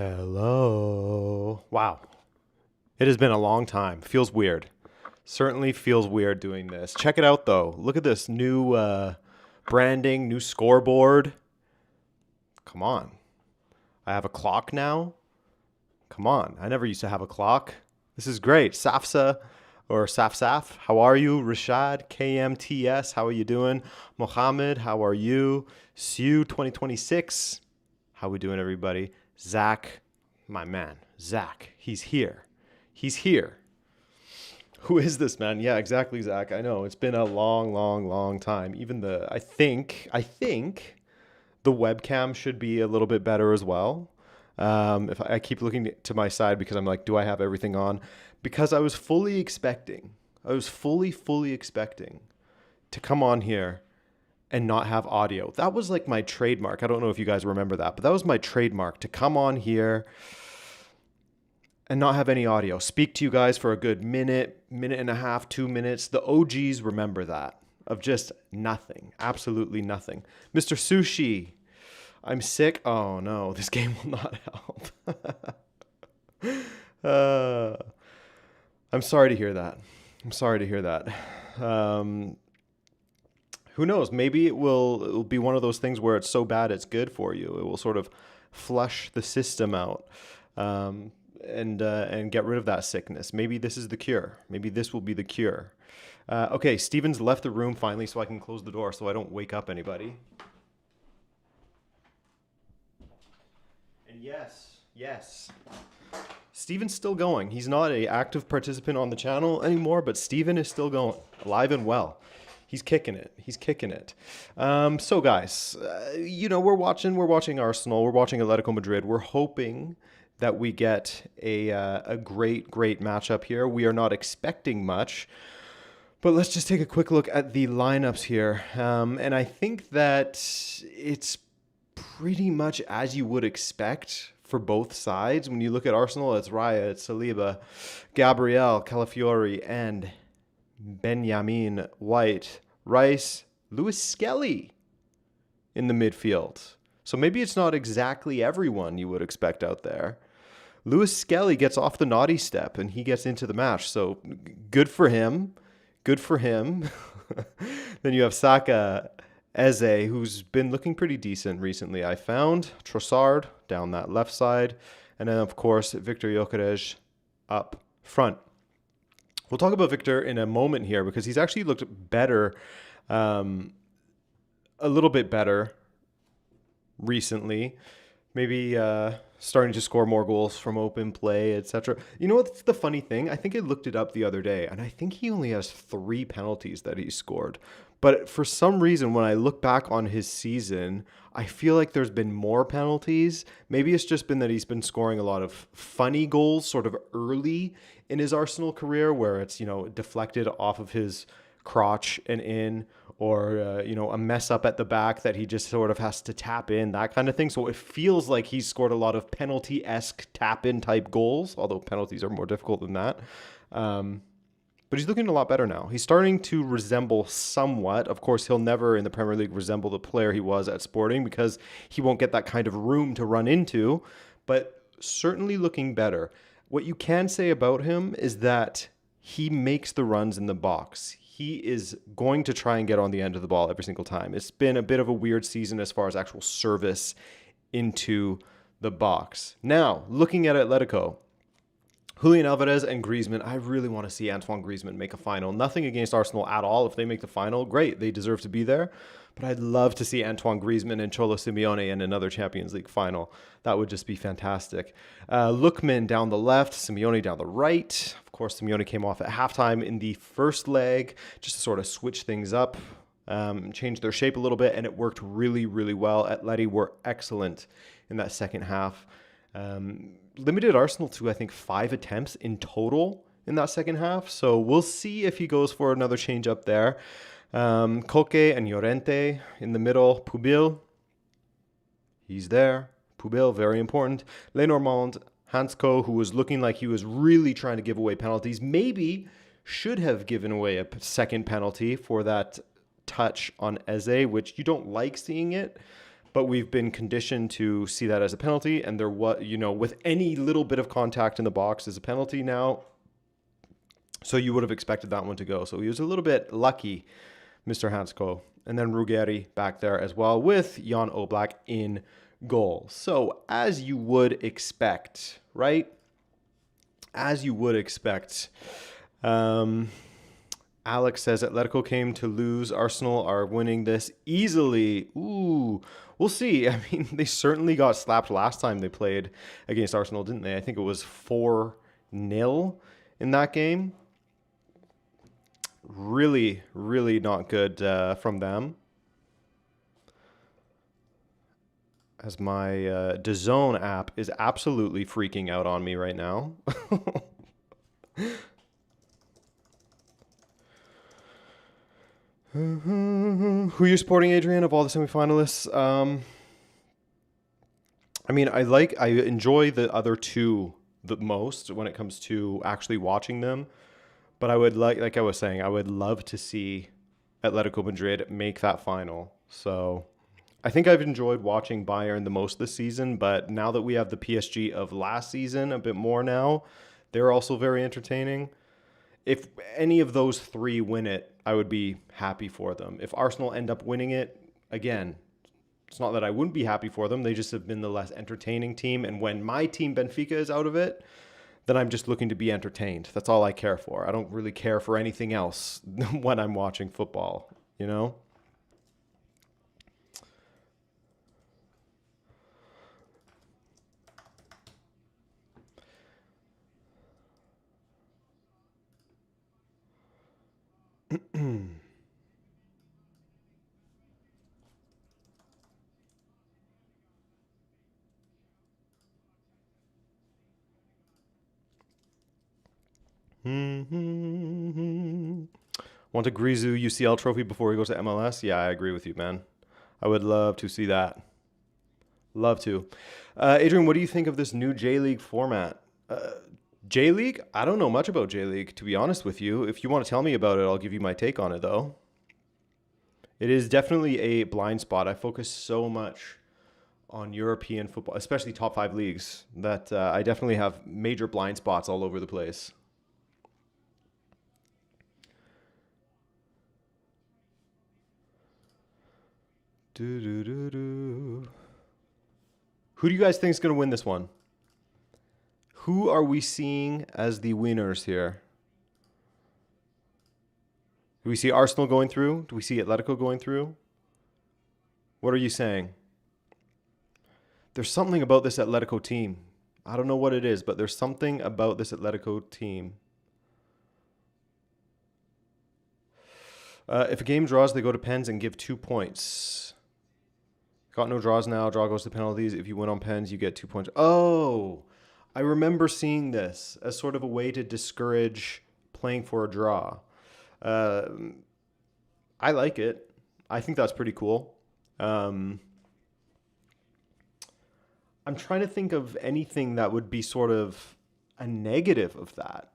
Hello. Wow. It has been a long time. Feels weird. Certainly feels weird doing this. Check it out, though. Look at this new branding, new scoreboard. Come on. I have a clock now. Come on. I never used to have a clock. This is great. Safsa or Saf, how are you? Rashad, KMTS, how are you doing? Mohammed, how are you? Sue 2026. How we doing, everybody? Zach, my man. Zach, he's here. He's here. Who is this man? Yeah, exactly, Zach. I know. It's been a long time. Even I think the webcam should be a little bit better as well. If I keep looking to my side because I'm like, do I have everything on? Because I was fully expecting to come on here and not have audio. That was like my trademark. I don't know if you guys remember that, but that was my trademark, to come on here and not have any audio. Speak to you guys for a good minute and a half, 2 minutes. The OGs remember that, of just nothing, absolutely nothing. Mr. Sushi, I'm sick. Oh no, this game will not help. I'm sorry to hear that. Who knows? Maybe it'll be one of those things where it's so bad it's good for you. It will sort of flush the system out and get rid of that sickness. Maybe this is the cure. Maybe this will be the cure. Okay, Steven's left the room finally, so I can close the door so I don't wake up anybody. And yes. Steven's still going. He's not an active participant on the channel anymore, but Steven is still going, alive and well. He's kicking it. So guys, we're watching Arsenal. We're watching Atletico Madrid. We're hoping that we get a great matchup here. We are not expecting much, but let's just take a quick look at the lineups here. And I think that it's pretty much as you would expect for both sides. When you look at Arsenal, it's Raya, it's Saliba, Gabriel, Calafiori, and Benjamin White, Rice, Lewis Skelly in the midfield. So maybe it's not exactly everyone you would expect out there. Lewis Skelly gets off the naughty step and he gets into the match. So good for him. Then you have Saka, Eze, who's been looking pretty decent recently, I found. Trossard down that left side. And then, of course, Victor Gyökeres up front. We'll talk about Victor in a moment here because he's actually looked better, a little bit better recently. Maybe starting to score more goals from open play, etc. You know what's the funny thing? I think I looked it up the other day, and I think he only has 3 penalties that he's scored. But for some reason, when I look back on his season, I feel like there's been more penalties. Maybe it's just been that he's been scoring a lot of funny goals sort of early in his Arsenal career where it's, deflected off of his crotch and in, or, a mess up at the back that he just sort of has to tap in, that kind of thing. So it feels like he's scored a lot of penalty-esque tap-in type goals, although penalties are more difficult than that. But he's looking a lot better now. He's starting to resemble somewhat. Of course, he'll never in the Premier League resemble the player he was at Sporting because he won't get that kind of room to run into, but certainly looking better. What you can say about him is that he makes the runs in the box. He is going to try and get on the end of the ball every single time. It's been a bit of a weird season as far as actual service into the box. Now, looking at Atletico, Julian Alvarez and Griezmann, I really want to see Antoine Griezmann make a final. Nothing against Arsenal at all. If they make the final, great. They deserve to be there. But I'd love to see Antoine Griezmann and Cholo Simeone in another Champions League final. That would just be fantastic. Lookman down the left, Simeone down the right. Of course, Simeone came off at halftime in the first leg just to sort of switch things up, change their shape a little bit, and it worked really well. Atleti were excellent in that second half. Limited Arsenal to, I think, 5 attempts in total in that second half. So we'll see if he goes for another change up there. Koke and Llorente in the middle. Pubil, he's there. Pubil, very important. Lenormand, Hansko, who was looking like he was really trying to give away penalties, maybe should have given away a second penalty for that touch on Eze, which you don't like seeing it. but we've been conditioned to see that as a penalty, and there was, with any little bit of contact in the box is a penalty now. So you would have expected that one to go. So he was a little bit lucky, Mr. Hansko. And then Ruggeri back there as well with Jan Oblak in goal. So as you would expect, right? As you would expect. Alex says Atletico came to lose. Arsenal are winning this easily. Ooh, we'll see. I mean, they certainly got slapped last time they played against Arsenal, didn't they? I think it was 4-0 in that game. Really, really not good from them. As my DAZN app is absolutely freaking out on me right now. Who you're supporting, Adrian, of all the semifinalists? I mean, I enjoy the other two the most when it comes to actually watching them. But I would like I was saying, I would love to see Atletico Madrid make that final. So I think I've enjoyed watching Bayern the most this season, but now that we have the PSG of last season a bit more now, they're also very entertaining. If any of those three win it, I would be happy for them. If Arsenal end up winning it, again, it's not that I wouldn't be happy for them. They just have been the less entertaining team. And when my team Benfica is out of it, then I'm just looking to be entertained. That's all I care for. I don't really care for anything else when I'm watching football, you know? Want a Grizu UCL trophy before he goes to MLS? Yeah, I agree with you, man. I would love to see that. Love to. Adrian, what do you think of this new J-League format? J-League? I don't know much about J-League, to be honest with you. If you want to tell me about it, I'll give you my take on it, though. It is definitely a blind spot. I focus so much on European football, especially top 5 leagues, that I definitely have major blind spots all over the place. Who do you guys think is going to win this one? Who are we seeing as the winners here? Do we see Arsenal going through? Do we see Atletico going through? What are you saying? There's something about this Atletico team. I don't know what it is, but there's something about this Atletico team. If a game draws, they go to pens and give 2 points. Got no draws now. Draw goes to penalties. If you win on pens, you get 2 points. Oh, I remember seeing this as sort of a way to discourage playing for a draw. I like it. I think that's pretty cool. I'm trying to think of anything that would be sort of a negative of that.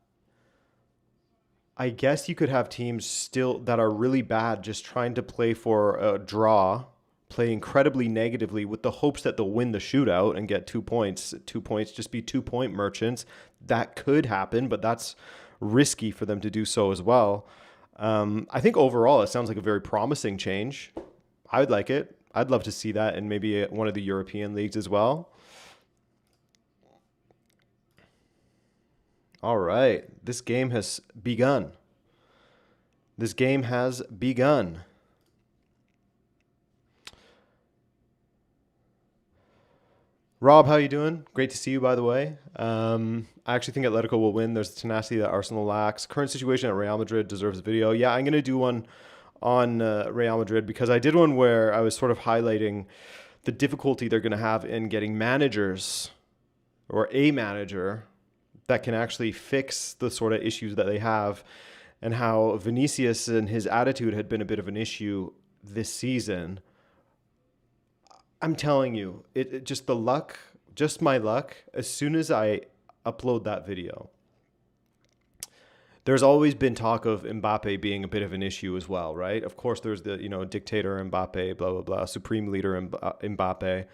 I guess you could have teams still that are really bad just trying to play for a draw, play incredibly negatively with the hopes that they'll win the shootout and get 2 points. 2 points, just be 2-point merchants. That could happen, but that's risky for them to do so as well. I think overall it sounds like a very promising change. I would like it. I'd love to see that in maybe one of the European leagues as well. All right, this game has begun. This game has begun. Rob, how you doing? Great to see you, by the way. I actually think Atletico will win. There's the tenacity that Arsenal lacks. Current situation at Real Madrid deserves a video. Yeah, I'm going to do one on Real Madrid because I did one where I was sort of highlighting the difficulty they're going to have in getting managers or a manager that can actually fix the sort of issues that they have, and how Vinicius and his attitude had been a bit of an issue this season. I'm telling you, it just the luck, just my luck, as soon as I upload that video, there's always been talk of Mbappe being a bit of an issue as well, right? Of course, there's the, dictator Mbappe, blah, blah, blah, supreme leader Mbappe.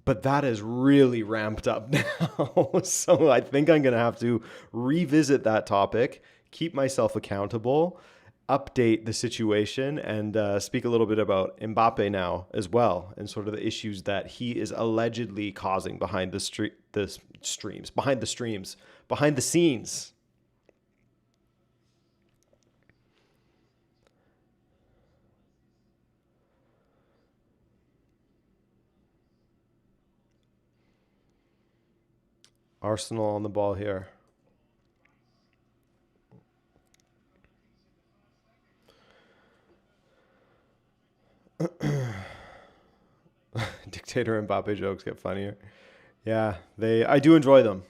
But that is really ramped up now. So I think I'm going to have to revisit that topic, keep myself accountable, update the situation, and speak a little bit about Mbappe now as well, and sort of the issues that he is allegedly causing behind the streams, behind the scenes. Arsenal on the ball here. Dictator Mbappe jokes get funnier. Yeah, I do enjoy them.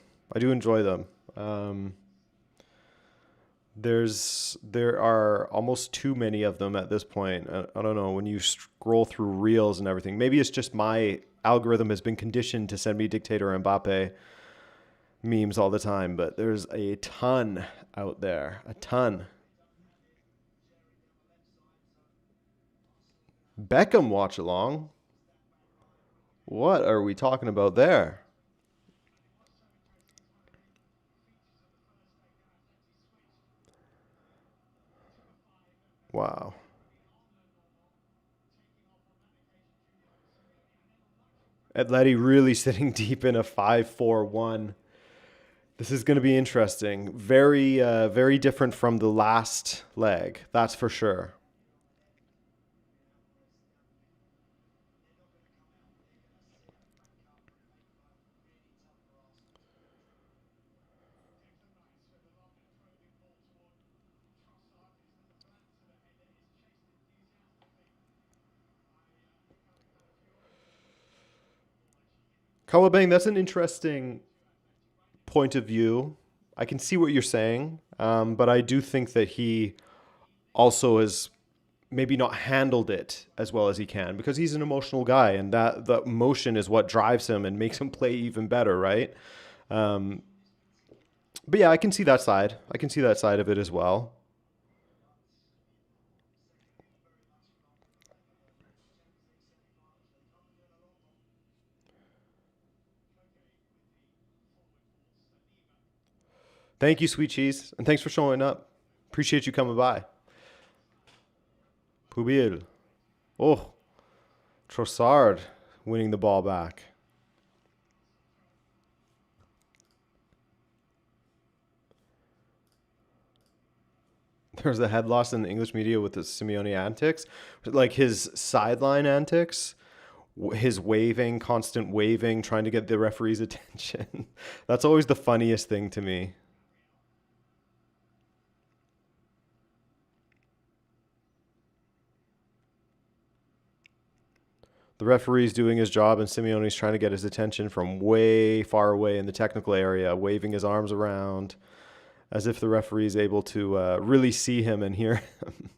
There are almost too many of them at this point. I don't know, when you scroll through reels and everything. Maybe it's just my algorithm has been conditioned to send me Dictator Mbappe memes all the time, but there's a ton out there. A ton. Beckham watch along. What are we talking about there? Wow. Atleti really sitting deep in a 5-4-1. This is going to be interesting. Very different from the last leg, that's for sure. Kawabang, that's an interesting point of view. I can see what you're saying, but I do think that he also has maybe not handled it as well as he can, because he's an emotional guy, and that the emotion is what drives him and makes him play even better, right? Um, but yeah, I can see that side. I can see that side of it as well. Thank you, sweet cheese, and thanks for showing up. Appreciate you coming by. Pubil. Oh, Trossard winning the ball back. There's a head loss in the English media with the Simeone antics, like his sideline antics, his waving, constant waving, trying to get the referee's attention. That's always the funniest thing to me. The referee's doing his job, and Simeone's trying to get his attention from way far away in the technical area, waving his arms around as if the referee is able to really see him and hear him.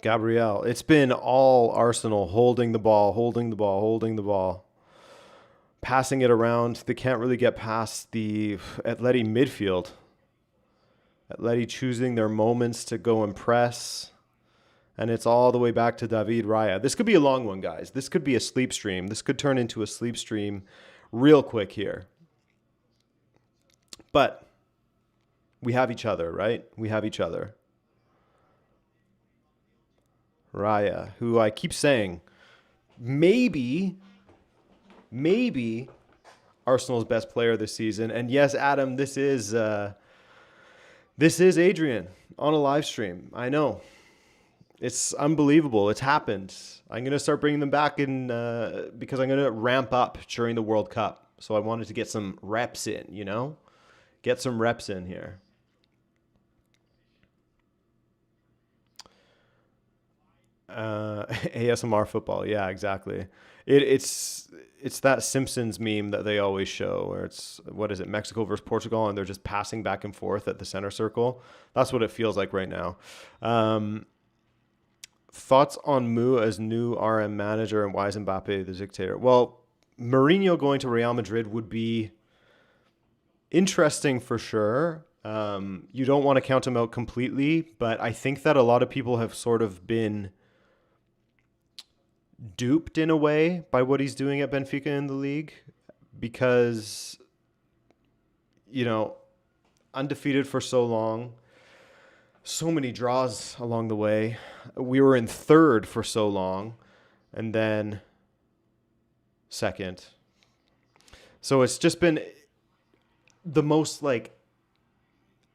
Gabriel, it's been all Arsenal holding the ball, passing it around. They can't really get past the Atleti midfield. Atleti choosing their moments to go and press. And it's all the way back to David Raya. This could be a long one, guys. This could be a sleep stream. This could turn into a sleep stream real quick here. But we have each other, right? We have each other. Raya, who I keep saying, maybe Arsenal's best player this season. And yes, Adam, this is Adrian on a live stream. I know. It's unbelievable. It's happened. I'm going to start bringing them back in because I'm going to ramp up during the World Cup. So I wanted to get some reps in, Get some reps in here. ASMR football. Yeah, exactly. It's that Simpsons meme that they always show where it's, what is it, Mexico versus Portugal, and they're just passing back and forth at the center circle. That's what it feels like right now. Thoughts on Mu as new RM manager, and why is Mbappe the dictator? Well, Mourinho going to Real Madrid would be interesting for sure. You don't want to count him out completely, but I think that a lot of people have sort of been duped in a way by what he's doing at Benfica in the league because, you know, undefeated for so long, so many draws along the way. We were in third for so long and then second. So it's just been the most like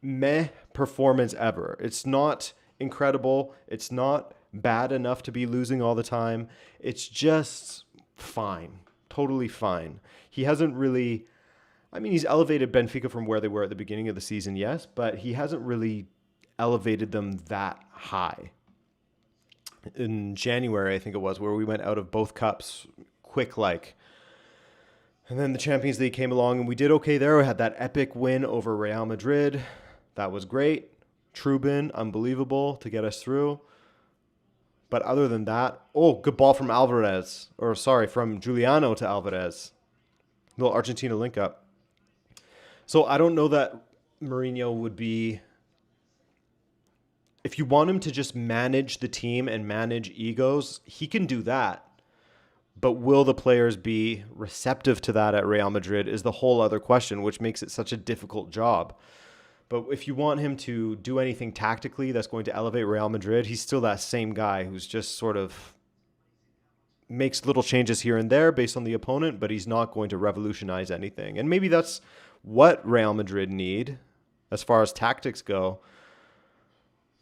meh performance ever. It's not incredible. It's not bad enough to be losing all the time. It's just fine. Totally fine. He hasn't really, I mean, he's elevated Benfica from where they were at the beginning of the season, yes, but he hasn't really elevated them that high. In January, I think it was, where we went out of both cups quick like. And then the Champions League came along and we did okay there. We had that epic win over Real Madrid. That was great. Trubin, unbelievable to get us through. But other than that, good ball from Alvarez. From Giuliano to Alvarez. Little Argentina link up. So I don't know that Mourinho would be... If you want him to just manage the team and manage egos, he can do that. But will the players be receptive to that at Real Madrid is the whole other question, which makes it such a difficult job. But if you want him to do anything tactically that's going to elevate Real Madrid, he's still that same guy who's just sort of makes little changes here and there based on the opponent, but he's not going to revolutionize anything. And maybe that's what Real Madrid need as far as tactics go.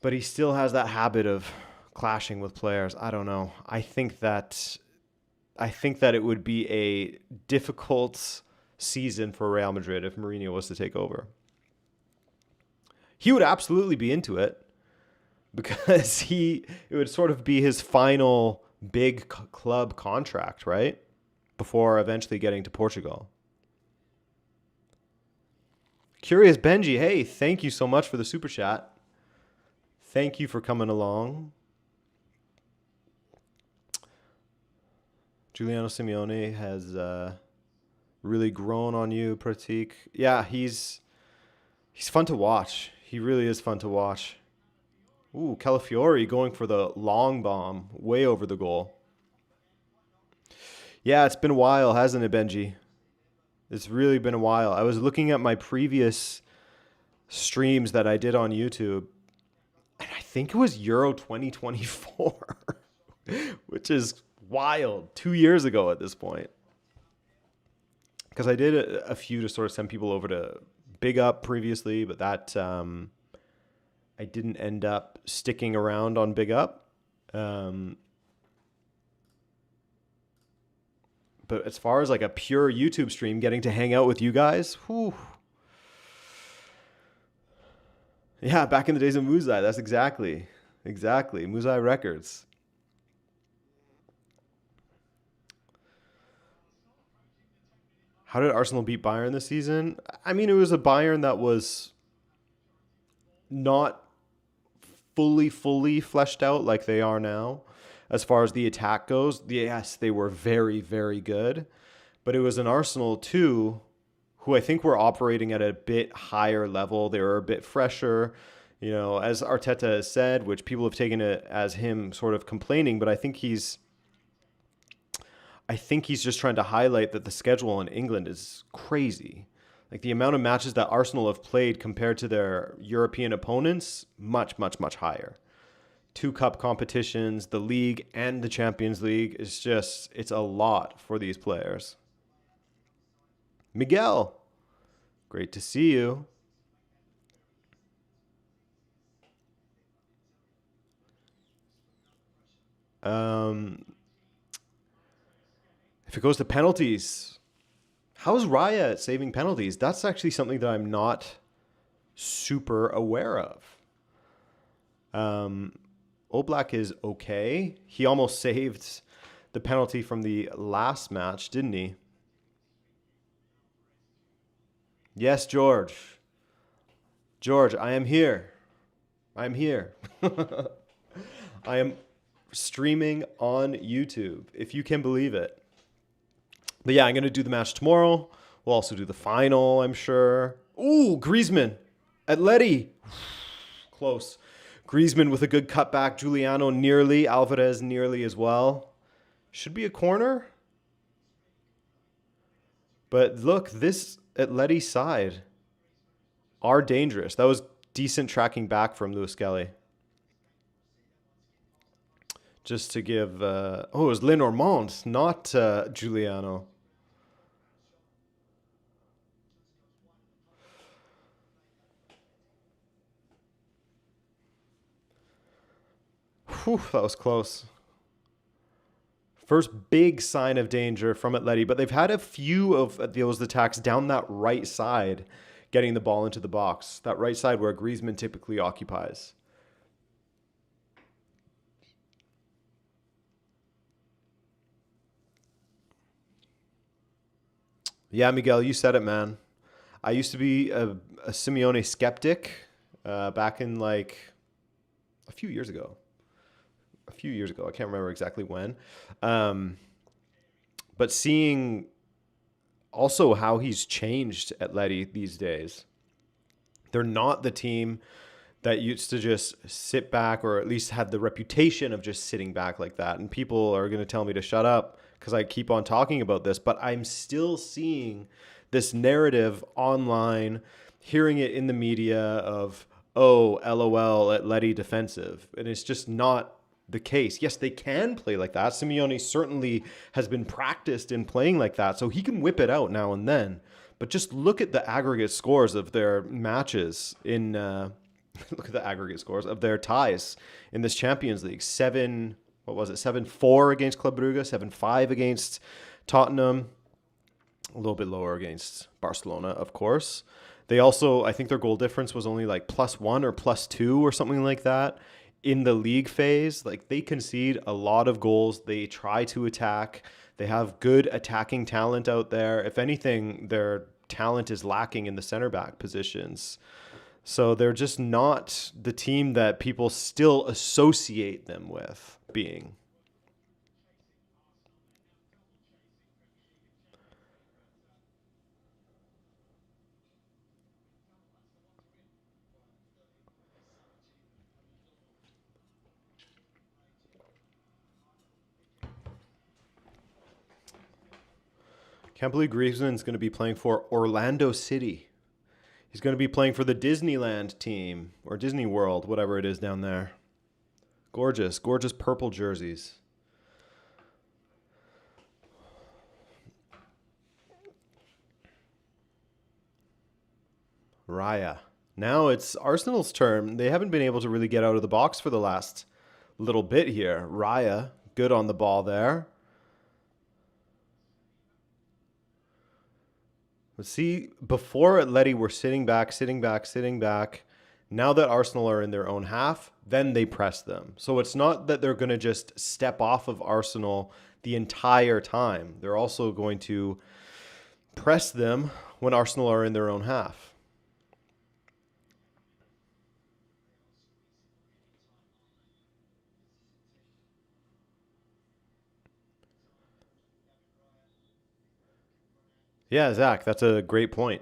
But he still has that habit of clashing with players. I don't know. I think that it would be a difficult season for Real Madrid if Mourinho was to take over. He would absolutely be into it because it would sort of be his final big club contract, right? Before eventually getting to Portugal. Curious Benji, hey, thank you so much for the super chat. Thank you for coming along. Giuliano Simeone has really grown on you, Pratik. Yeah, he's fun to watch. He really is fun to watch. Ooh, Calafiori going for the long bomb way over the goal. Yeah, it's been a while, hasn't it, Benji? It's really been a while. I was looking at my previous streams that I did on YouTube, and I think it was Euro 2024, which is wild. 2 years ago at this point. Because I did a few to sort of send people over to Big Up previously, but that I didn't end up sticking around on Big Up. But as far as like a pure YouTube stream, getting to hang out with you guys, whew. Yeah, back in the days of Muzai, that's exactly. Muzai Records. How did Arsenal beat Bayern this season? I mean, it was a Bayern that was not fully fleshed out like they are now. As far as the attack goes, yes, they were very, very good. But it was an Arsenal, too, who I think were operating at a bit higher level. They were a bit fresher. You know, as Arteta has said, which people have taken it as him sort of complaining, but I think he's just trying to highlight that the schedule in England is crazy. Like the amount of matches that Arsenal have played compared to their European opponents, much, much, much higher. 2 cup competitions, the league and the Champions League is just, it's a lot for these players. Miguel, great to see you. If it goes to penalties, how's Raya at saving penalties? That's actually something that I'm not super aware of. Oblak is okay. He almost saved the penalty from the last match, didn't he? Yes, George. George, I am here. I'm here. I am streaming on YouTube, if you can believe it. But yeah, I'm going to do the match tomorrow. We'll also do the final, I'm sure. Ooh, Griezmann. Atleti. Close. Griezmann with a good cutback. Giuliano nearly. Alvarez nearly as well. Should be a corner. But look, this Atleti side are dangerous. That was decent tracking back from Luis Skelly. Just to give... it was Lenormand, not Giuliano. Whew, that was close. First big sign of danger from Atleti, but they've had a few of those attacks down that right side, getting the ball into the box. That right side where Griezmann typically occupies. Yeah, Miguel, you said it, man. I used to be a Simeone skeptic back in like a few years ago. I can't remember exactly when. But seeing also how he's changed Atleti these days. They're not the team that used to just sit back, or at least had the reputation of just sitting back like that. And people are going to tell me to shut up because I keep on talking about this, but I'm still seeing this narrative online, hearing it in the media of, oh, LOL, Atleti defensive. And it's just not the case. Yes, they can play like that. Simeone certainly has been practiced in playing like that, so he can whip it out now and then. But just look at the aggregate scores of their matches in look at the aggregate scores of their ties in this Champions League. 7-4 against Club Brugge, 7-5 against Tottenham, a little bit lower against Barcelona, of course. They also, I think their goal difference was only like +1 or +2 or something like that in the league phase. Like, they concede a lot of goals. They try to attack. They have good attacking talent out there. If anything, their talent is lacking in the center back positions. So they're just not the team that people still associate them with being. Can't believe Griezmann's going to be playing for Orlando City. He's going to be playing for the Disneyland team, or Disney World, whatever it is down there. Gorgeous, gorgeous purple jerseys. Raya. Now it's Arsenal's turn. They haven't been able to really get out of the box for the last little bit here. Raya, good on the ball there. Let's see, before Atleti were sitting back. Now that Arsenal are in their own half, then they press them. So it's not that they're going to just step off of Arsenal the entire time. They're also going to press them when Arsenal are in their own half. Yeah, Zach, that's a great point.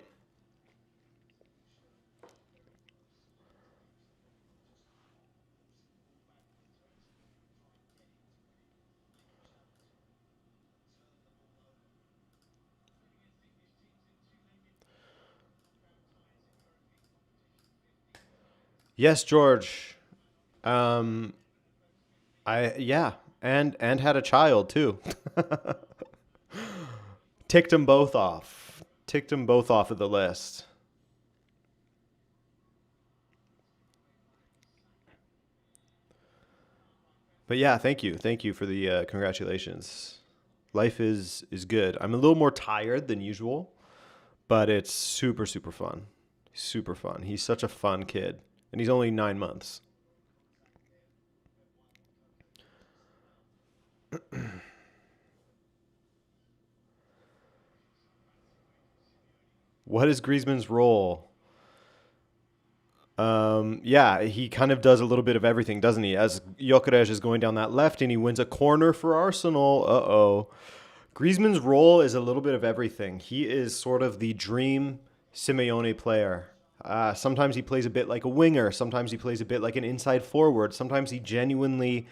Yes, George. Um, and had a child too. Ticked them both off. Ticked them both off of the list. But yeah, thank you. Thank you for the congratulations. Life is good. I'm a little more tired than usual, but it's super, super fun. Super fun. He's such a fun kid. And he's only 9 months. What is Griezmann's role? Yeah, he kind of does a little bit of everything, doesn't he? As Gyökeres is going down that left and he wins a corner for Arsenal. Uh-oh. Griezmann's role is a little bit of everything. He is sort of the dream Simeone player. Sometimes he plays a bit like a winger. Sometimes he plays a bit like an inside forward. Sometimes he genuinely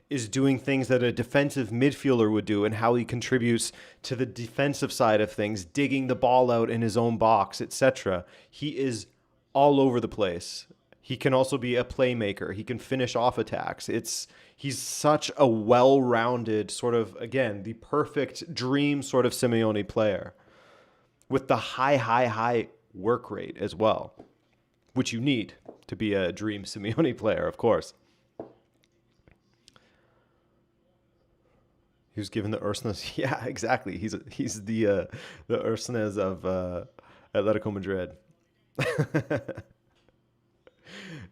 is doing things that a defensive midfielder would do and how he contributes to the defensive side of things, digging the ball out in his own box, etc. He is all over the place. He can also be a playmaker. He can finish off attacks. He's such a well-rounded sort of, again, the perfect dream sort of Simeone player with the high work rate as well, which you need to be a dream Simeone player, of course. He was given the Ursnes. Yeah, exactly. He's the Ursnes of Atletico Madrid.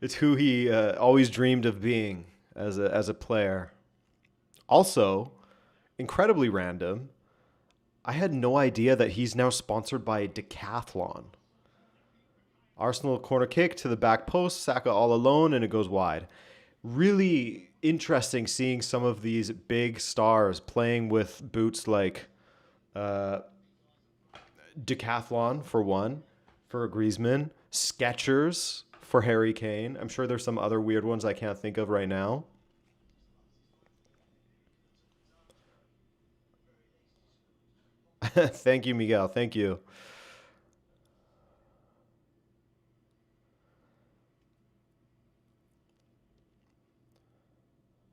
It's who he always dreamed of being as a player. Also, incredibly random, I had no idea that he's now sponsored by Decathlon. Arsenal corner kick to the back post, Saka all alone, and it goes wide. Really interesting seeing some of these big stars playing with boots like Decathlon for one, for Griezmann, Skechers for Harry Kane. I'm sure there's some other weird ones I can't think of right now. Thank you, Miguel. Thank you.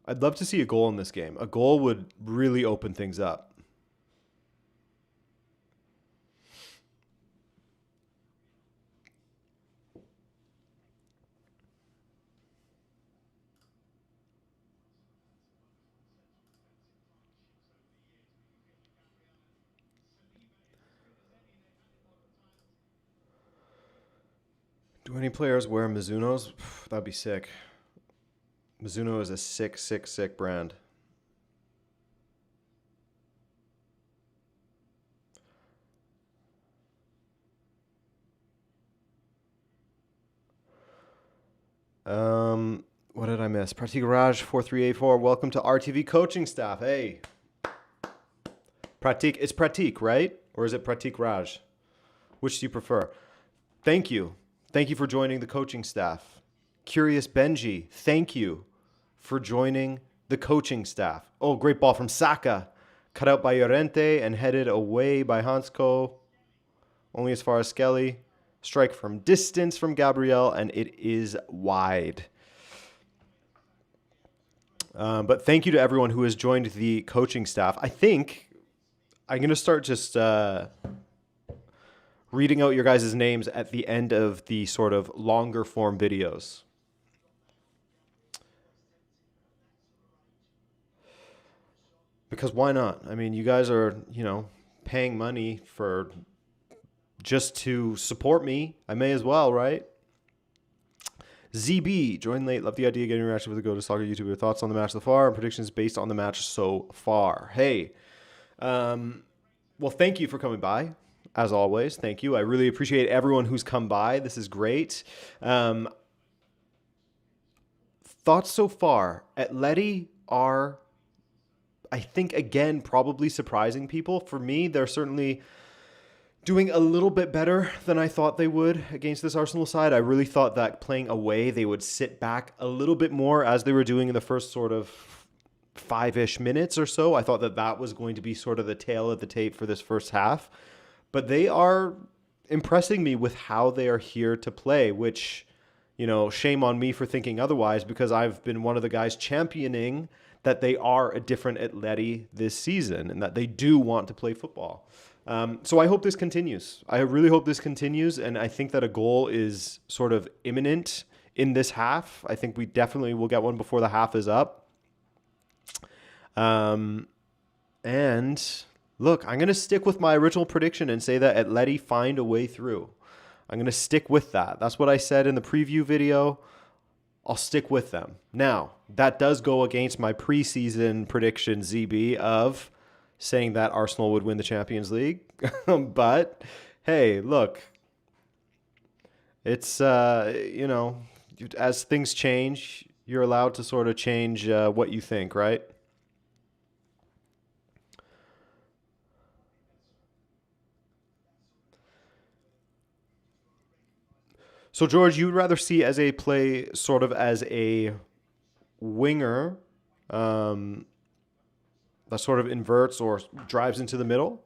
I'd love to see a goal in this game. A goal would really open things up. Do any players wear Mizunos? That'd be sick. Mizuno is a sick brand. What did I miss? Pratik Raj 4384. Welcome to RTV coaching staff. Hey, Pratik. It's Pratik, right? Or is it Pratik Raj? Which do you prefer? Thank you. Thank you for joining the coaching staff. Curious Benji, thank you for joining the coaching staff. Oh, great ball from Saka. Cut out by Llorente and headed away by Hansko. Only as far as Skelly. Strike from distance from Gabriel, and it is wide. But thank you to everyone who has joined the coaching staff. I think I'm going to start just reading out your guys' names at the end of the sort of longer form videos. Because why not? I mean, you guys are, paying money for just to support me. I may as well, right? ZB, join late. Love the idea of getting a reaction with the Go to Soccer YouTuber. Thoughts on the match so far and predictions based on the match so far. Hey, well, thank you for coming by. As always, thank you. I really appreciate everyone who's come by. This is great. Thoughts so far. Atleti are, I think, again, probably surprising people. For me, they're certainly doing a little bit better than I thought they would against this Arsenal side. I really thought that playing away, they would sit back a little bit more as they were doing in the first sort of 5-ish minutes or so. I thought that was going to be sort of the tail of the tape for this first half. But they are impressing me with how they are here to play, which, shame on me for thinking otherwise, because I've been one of the guys championing that they are a different Atleti this season and that they do want to play football. So I hope this continues. I really hope this continues, and I think that a goal is sort of imminent in this half. I think we definitely will get one before the half is up. And look, I'm going to stick with my original prediction and say that Atleti find a way through. I'm going to stick with that. That's what I said in the preview video. I'll stick with them. Now, that does go against my preseason prediction, ZB, of saying that Arsenal would win the Champions League. But, hey, look, it's, as things change, you're allowed to sort of change what you think, right? So, George, you would rather see as a play sort of as a winger um, that sort of inverts or drives into the middle?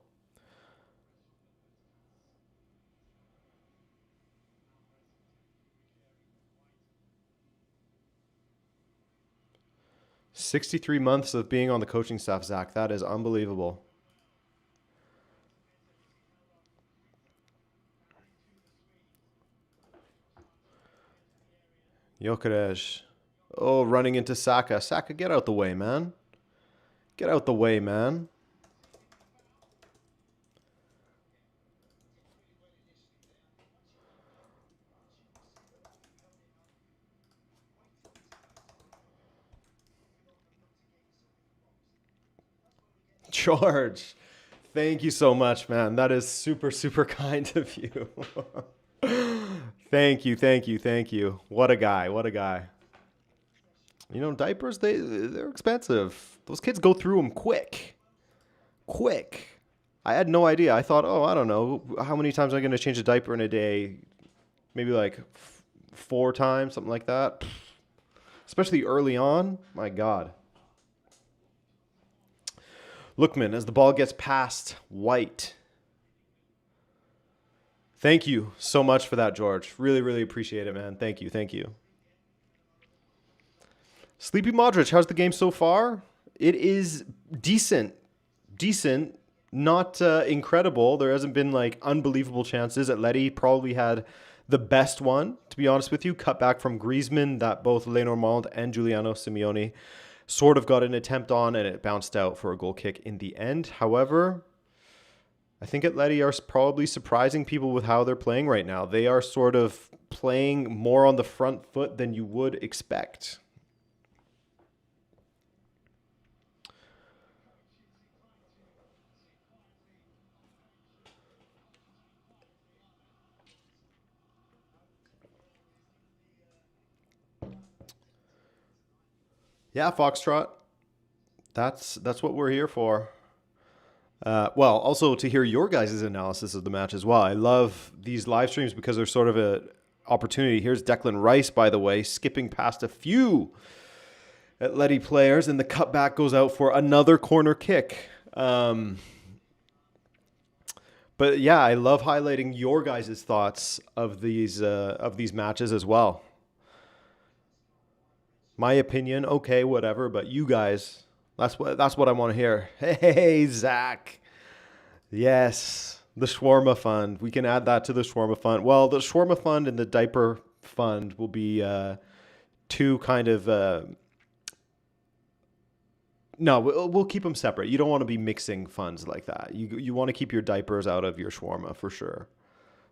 63 months of being on the coaching staff, Zach. That is unbelievable. Gyökeres. Oh, running into Saka. Saka, get out the way, man. Get out the way, man. George, thank you so much, man. That is super, super kind of you. Thank you, thank you, thank you. What a guy, what a guy. You know, diapers, they're expensive. Those kids go through them quick. Quick. I had no idea. I thought, oh, I don't know. How many times am I going to change a diaper in a day? Maybe like 4 times, something like that. Especially early on. My God. Lookman, as the ball gets past White. Thank you so much for that, George. Really, really appreciate it, man. Thank you, thank you. Sleepy Modric, how's the game so far? It is decent. Decent. Not incredible. There hasn't been like unbelievable chances. Atleti probably had the best one, to be honest with you. Cut back from Griezmann that both Lenormand and Giuliano Simeone sort of got an attempt on, and it bounced out for a goal kick in the end. However, I think Atleti are probably surprising people with how they're playing right now. They are sort of playing more on the front foot than you would expect. Yeah, Foxtrot. That's what we're here for. Well, also to hear your guys' analysis of the match as well. I love these live streams because they're sort of an opportunity. Here's Declan Rice, by the way, skipping past a few Atleti players, and the cutback goes out for another corner kick. But yeah, I love highlighting your guys' thoughts of these matches as well. My opinion, okay, whatever. But you guys, that's what I want to hear. Hey, Zach. Yes, the Shawarma Fund. We can add that to the Shawarma Fund. Well, the Shawarma Fund and the Diaper Fund will be two kind of. No, we'll keep them separate. You don't want to be mixing funds like that. You want to keep your diapers out of your shawarma for sure.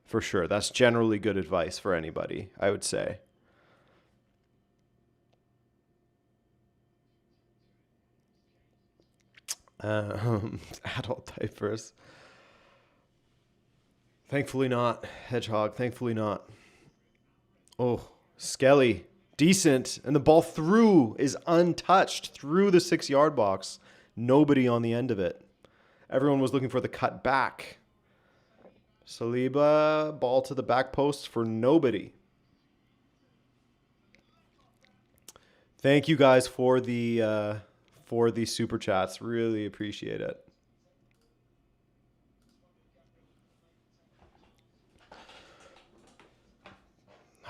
For sure. That's generally good advice for anybody, I would say. Adult diapers. Thankfully not. Hedgehog, thankfully not. Oh, Skelly. Decent. And the ball through is untouched through the 6-yard box. Nobody on the end of it. Everyone was looking for the cut back. Saliba, ball to the back post for nobody. Thank you guys for the super chats. Really appreciate it.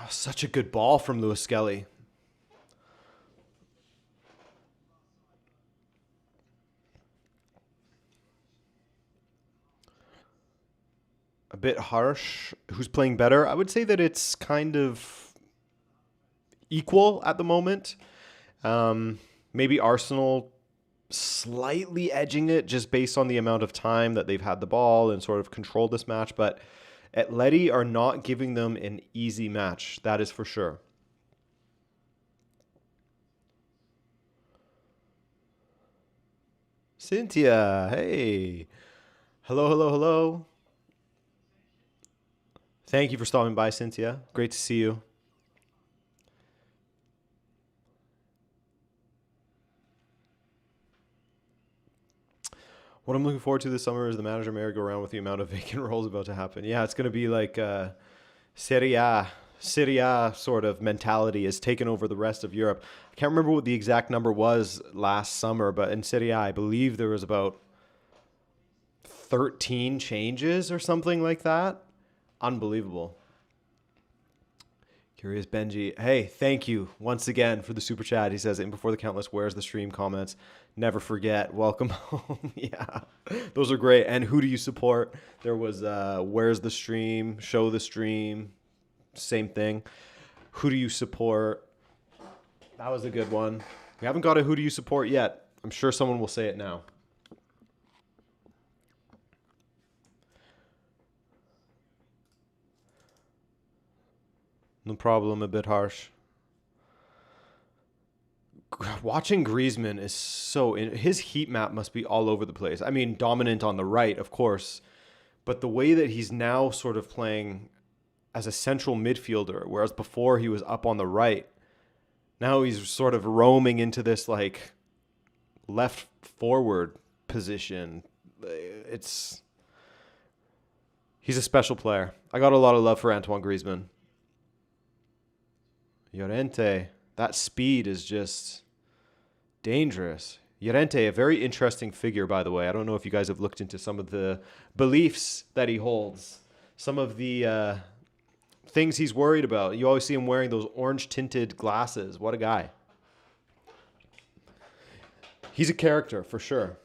Oh, such a good ball from Lewis Skelly. A bit harsh. Who's playing better? I would say that it's kind of equal at the moment. Maybe Arsenal slightly edging it just based on the amount of time that they've had the ball and sort of controlled this match. But Atleti are not giving them an easy match. That is for sure. Cynthia, hey. Hello, hello, hello. Thank you for stopping by, Cynthia. Great to see you. What I'm looking forward to this summer is the manager merry-go-round with the amount of vacant roles about to happen. Yeah, it's going to be like Serie A Serie A sort of mentality has taken over the rest of Europe. I can't remember what the exact number was last summer, but in Serie A, I believe there was about 13 changes or something like that. Unbelievable. Curious Benji. Hey, thank you once again for the super chat. He says, in before the countless where's the stream comments. Never forget. Welcome home. Yeah, those are great. And who do you support? There was where's the stream? Show the stream. Same thing. Who do you support? That was a good one. We haven't got a who do you support yet. I'm sure someone will say it now. No problem, a bit harsh. Watching Griezmann is so... his heat map must be all over the place. I mean, dominant on the right, of course. But the way that he's now sort of playing as a central midfielder, whereas before he was up on the right, now he's sort of roaming into this, like, left forward position. He's a special player. I got a lot of love for Antoine Griezmann. Llorente, that speed is just dangerous. Llorente, a very interesting figure, by the way. I don't know if you guys have looked into some of the beliefs that he holds, some of the things he's worried about. You always see him wearing those orange-tinted glasses. What a guy. He's a character, for sure.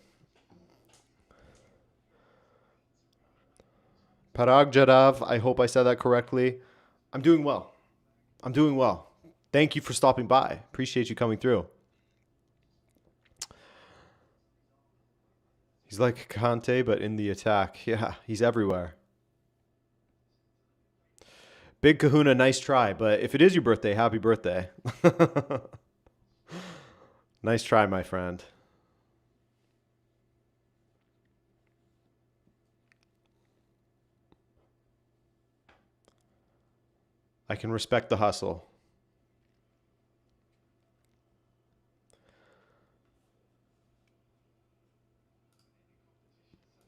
Parag Jadav, I hope I said that correctly. I'm doing well. Thank you for stopping by. Appreciate you coming through. He's like Kante, but in the attack. Yeah, he's everywhere. Big Kahuna, nice try. But if it is your birthday, happy birthday. Nice try, my friend. I can respect the hustle.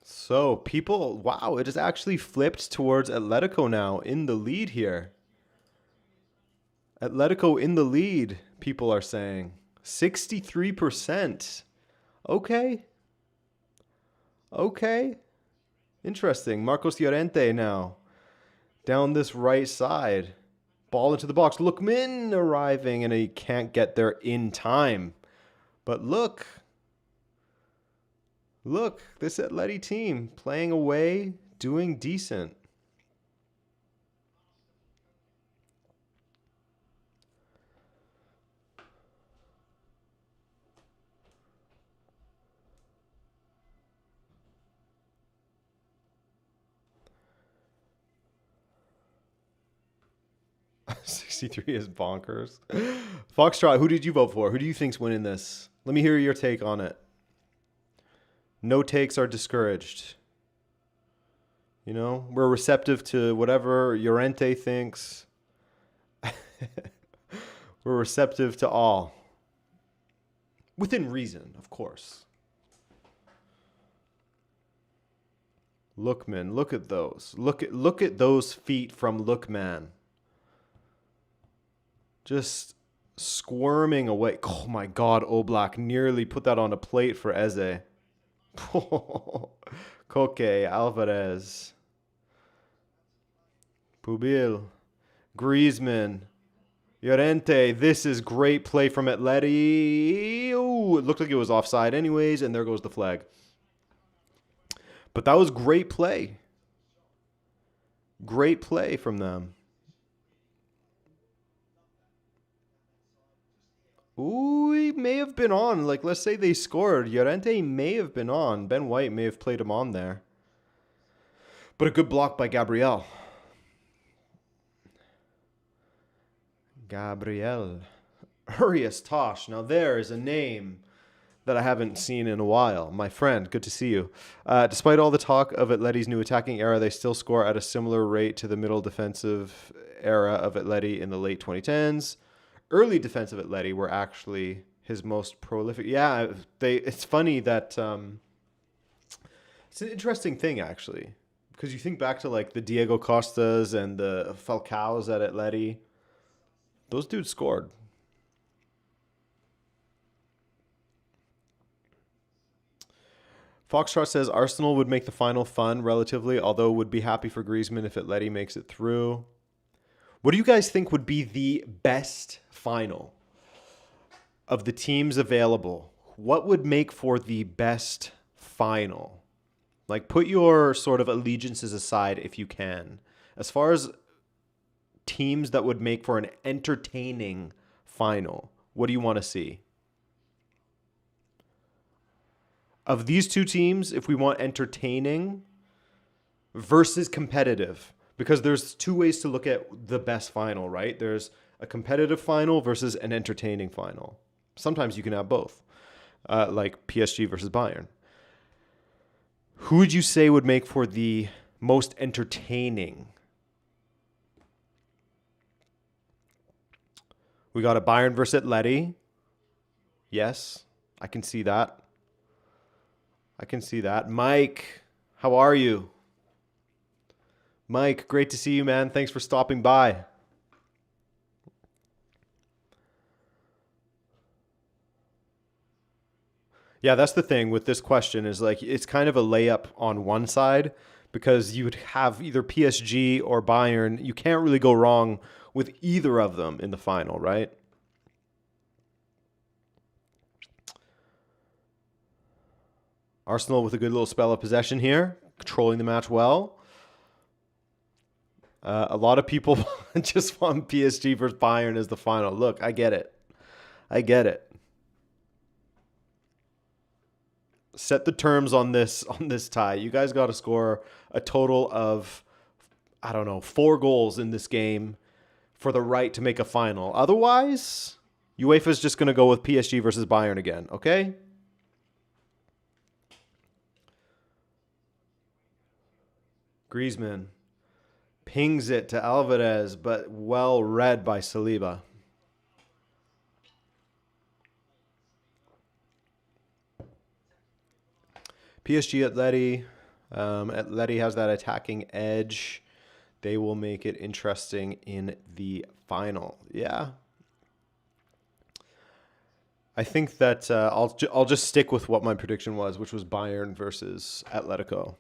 So, people, wow, it has actually flipped towards Atletico now in the lead here. Atletico in the lead, people are saying. 63%. Okay. Interesting. Marcos Llorente now. Down this right side. Ball into the box. Lookman arriving, and he can't get there in time. But look, this Atleti team playing away, doing decent. $63 is bonkers. Foxtrot, who did you vote for? Who do you think's winning this? Let me hear your take on it. No takes are discouraged. You know, we're receptive to whatever Llorente thinks. We're receptive to all. Within reason, of course. Lookman, look at those. Look at those feet from Lookman. Just squirming away. Oh my God, Oblak nearly put that on a plate for Eze. Koke, Alvarez. Pubil. Griezmann. Llorente. This is great play from Atleti. Ooh, it looked like it was offside anyways, and there goes the flag. But that was great play. Great play from them. Ooh, he may have been on. Like, let's say they scored. Llorente may have been on. Ben White may have played him on there. But a good block by Gabriel. Urias Tosh. Now there is a name that I haven't seen in a while. My friend, good to see you. Despite all the talk of Atleti's new attacking era, they still score at a similar rate to the middle defensive era of Atleti in the late 2010s. Early defensive Atleti were actually his most prolific. Yeah, it's funny that it's an interesting thing, actually. Because you think back to like the Diego Costas and the Falcaos at Atleti. Those dudes scored. Foxtrot says Arsenal would make the final fun relatively, although would be happy for Griezmann if Atleti makes it through. What do you guys think would be the best final of the teams available? What would make for the best final? Like, put your sort of allegiances aside if you can. As far as teams that would make for an entertaining final, what do you want to see? Of these two teams, if we want entertaining versus competitive, because there's two ways to look at the best final, right? There's a competitive final versus an entertaining final. Sometimes you can have both, like PSG versus Bayern. Who would you say would make for the most entertaining? We got a Bayern versus Atleti. Yes, I can see that. I can see that. Mike, how are you? Mike, great to see you, man. Thanks for stopping by. Yeah, that's the thing with this question is like it's kind of a layup on one side because you would have either PSG or Bayern. You can't really go wrong with either of them in the final, right? Arsenal with a good little spell of possession here, controlling the match well. A lot of people just want PSG versus Bayern as the final. Look, I get it. I get it. Set the terms on this tie. You guys got to score a total of, I don't know, 4 goals in this game for the right to make a final. Otherwise, UEFA's just going to go with PSG versus Bayern again, okay? Griezmann pings it to Alvarez, but well read by Saliba. PSG Atleti. Atleti has that attacking edge. They will make it interesting in the final. Yeah. I think that I'll just stick with what my prediction was, which was Bayern versus Atletico.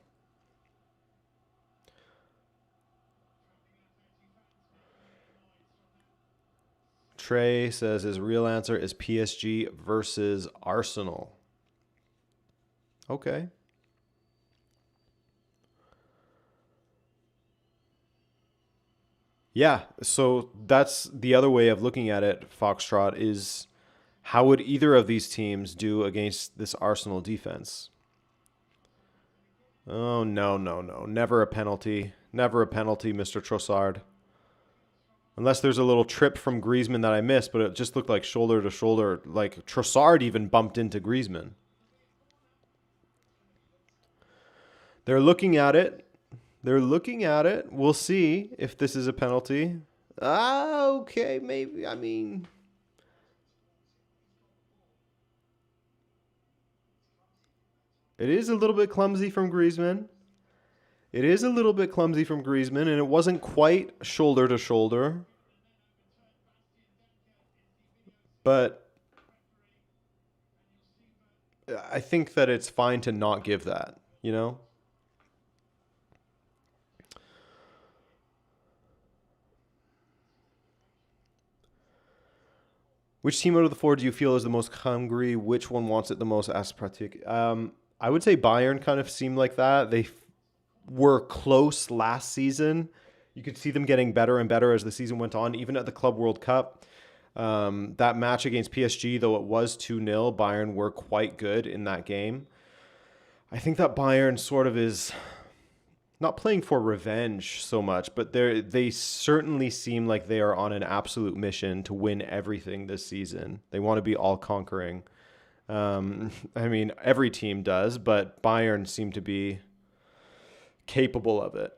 Trey says his real answer is PSG versus Arsenal. Okay. Yeah, so that's the other way of looking at it, Foxtrot, is how would either of these teams do against this Arsenal defense? Oh, no. Never a penalty. Never a penalty, Mr. Trossard. Unless there's a little trip from Griezmann that I missed, but it just looked like shoulder to shoulder. Like Trossard even bumped into Griezmann. They're looking at it. They're looking at it. We'll see if this is a penalty. Okay, maybe. I mean, it is a little bit clumsy from Griezmann. It is a little bit clumsy from Griezmann, and it wasn't quite shoulder to shoulder. But I think that it's fine to not give that, you know? Which team out of the 4 do you feel is the most hungry? Which one wants it the most? Aspratic. I would say Bayern kind of seemed like that. They were close last season. You could see them getting better and better as the season went on, even at the Club World Cup. That match against PSG, though it was 2-0, Bayern were quite good in that game. I think that Bayern sort of is not playing for revenge so much, but they certainly seem like they are on an absolute mission to win everything this season. They want to be all-conquering. I mean, every team does, but Bayern seem to be capable of it.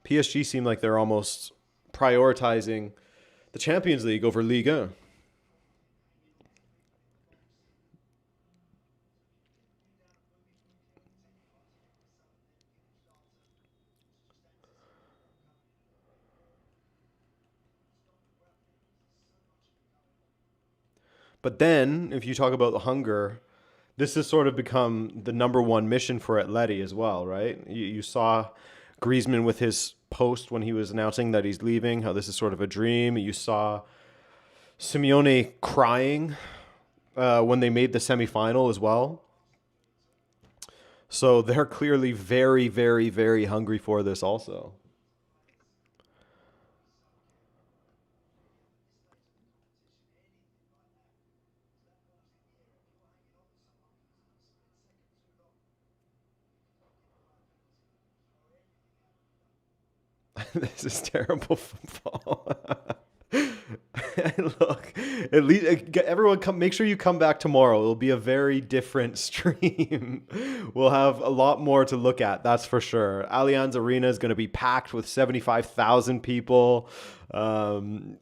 PSG seem like they're almost prioritizing the Champions League over Liga. But then, if you talk about the hunger, this has sort of become the number one mission for Atleti as well, right? You saw Griezmann with his post when he was announcing that he's leaving, how this is sort of a dream. You saw Simeone crying when they made the semifinal as well. So they're clearly very, very, very hungry for this also. This is terrible football. Look, at least everyone come. Make sure you come back tomorrow. It'll be a very different stream. We'll have a lot more to look at. That's for sure. Allianz Arena is going to be packed with 75,000 people. It'll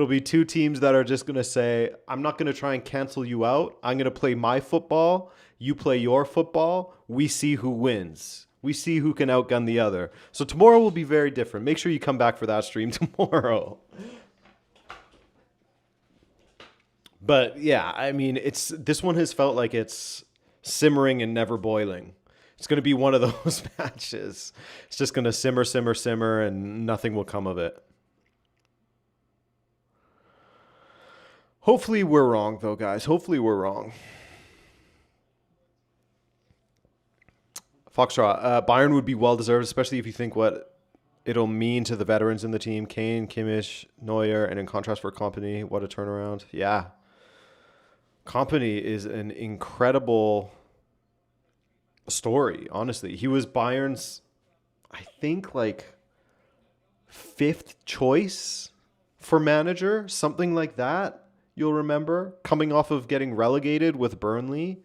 be two teams that are just going to say, I'm not going to try and cancel you out. I'm going to play my football. You play your football. We see who wins. We see who can outgun the other. So tomorrow will be very different. Make sure you come back for that stream tomorrow. But yeah, I mean, this one has felt like it's simmering and never boiling. It's going to be one of those matches. It's just going to simmer, simmer, simmer, and nothing will come of it. Hopefully we're wrong, though, guys. Hopefully we're wrong. Foxtrot, Bayern would be well-deserved, especially if you think what it'll mean to the veterans in the team. Kane, Kimmich, Neuer, and in contrast for Kompany, what a turnaround. Yeah. Kompany is an incredible story, honestly. He was Bayern's, I think, like, 5th choice for manager, something like that. You'll remember, coming off of getting relegated with Burnley.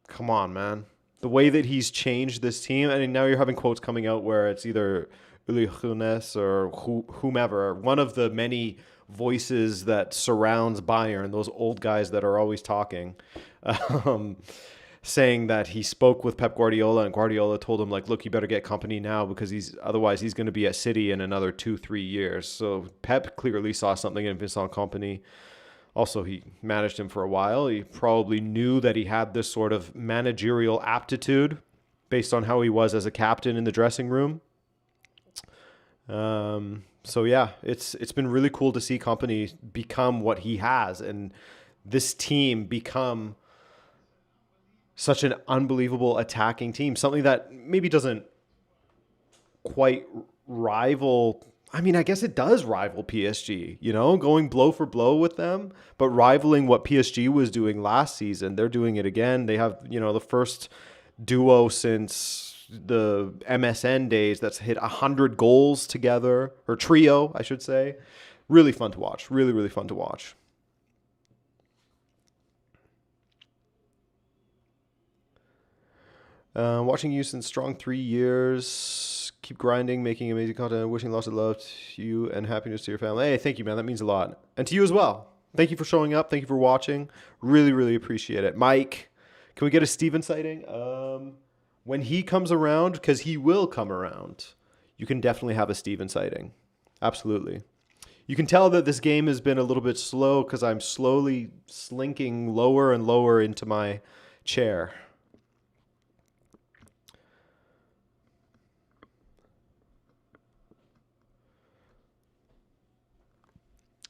Come on, man. The way that he's changed this team, and now you're having quotes coming out where it's either Uli Hoeneß or whomever, one of the many voices that surrounds Bayern, those old guys that are always talking, saying that he spoke with Pep Guardiola, and Guardiola told him, like, look, you better get Kompany now because otherwise he's going to be at City in another 2-3 years. So Pep clearly saw something in Vincent Kompany. Also, he managed him for a while. He probably knew that he had this sort of managerial aptitude based on how he was as a captain in the dressing room. So yeah, it's been really cool to see Kompany become what he has, and this team become such an unbelievable attacking team. Something that maybe doesn't quite rival. I mean, I guess it does rival PSG, going blow for blow with them, but rivaling what PSG was doing last season. They're doing it again. They have, the first duo since the MSN days that's hit 100 goals together, or trio, I should say. Really fun to watch. Really, really fun to watch. Watching you since strong 3 years. Keep grinding, making amazing content. Wishing lots of love to you and happiness to your family. Hey, thank you, man. That means a lot. And to you as well. Thank you for showing up. Thank you for watching. Really, really appreciate it. Mike, can we get a Steven sighting? When he comes around, because he will come around, you can definitely have a Steven sighting. Absolutely. You can tell that this game has been a little bit slow because I'm slowly slinking lower and lower into my chair.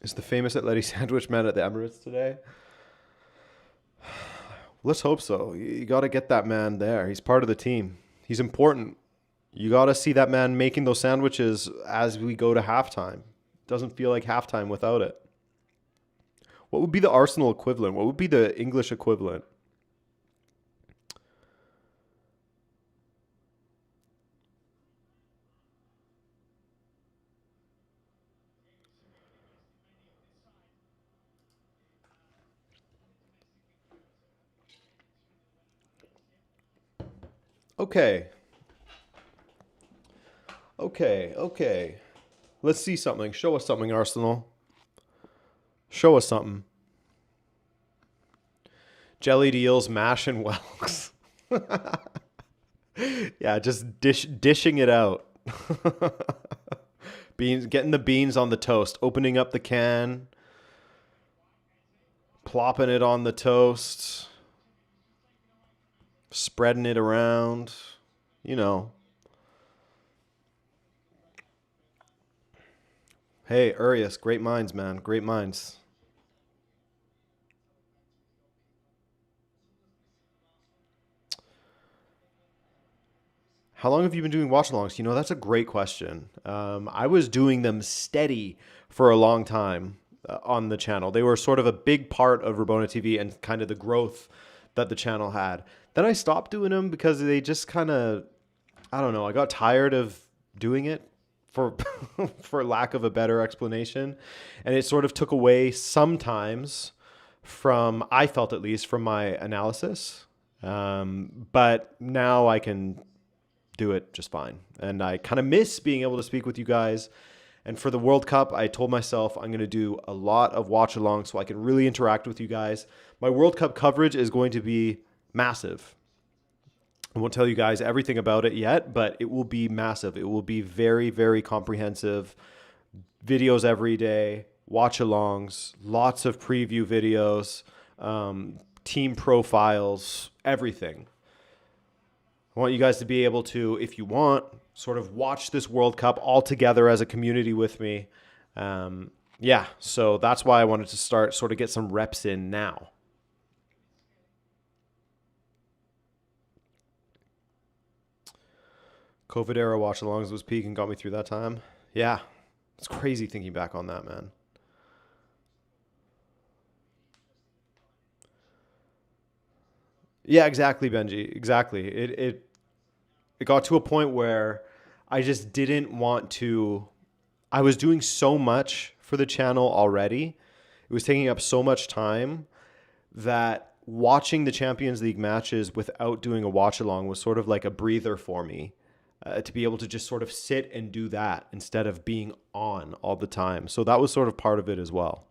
Is the famous Atleti sandwich man at the Emirates today? Let's hope so. You got to get that man there. He's part of the team. He's important. You got to see that man making those sandwiches as we go to halftime. Doesn't feel like halftime without it. What would be the Arsenal equivalent? What would be the English equivalent? Okay. Let's see something. Show us something, Arsenal. Show us something. Jellied eels, mash, and whelks. Yeah, just dishing it out. Beans, getting the beans on the toast, opening up the can, plopping it on the toast, spreading it around, you know. Hey, Urias, great minds, man. Great minds. How long have you been doing watch-alongs? You know, that's a great question. I was doing them steady for a long time on the channel. They were sort of a big part of Rabona TV and kind of the growth that the channel had. Then I stopped doing them because they just kind of, I don't know, I got tired of doing it for for lack of a better explanation, and it sort of took away sometimes from, I felt at least, from my analysis. But now I can do it just fine. And I kind of miss being able to speak with you guys. And for the World Cup, I told myself I'm going to do a lot of watch along so I can really interact with you guys. My World Cup coverage is going to be massive. I won't tell you guys everything about it yet, but it will be massive. It will be very, very comprehensive. Videos every day, watch alongs, lots of preview videos, team profiles, everything. I want you guys to be able to, if you want, sort of watch this World Cup all together as a community with me. Yeah, so that's why I wanted to start, sort of get some reps in now. COVID era watch alongs was peak and got me through that time. Yeah, it's crazy thinking back on that, man. Yeah, exactly, Benji. Exactly. It got to a point where I just didn't want to. I was doing so much for the channel already. It was taking up so much time that watching the Champions League matches without doing a watch along was sort of like a breather for me. To be able to just sort of sit and do that instead of being on all the time. So that was sort of part of it as well.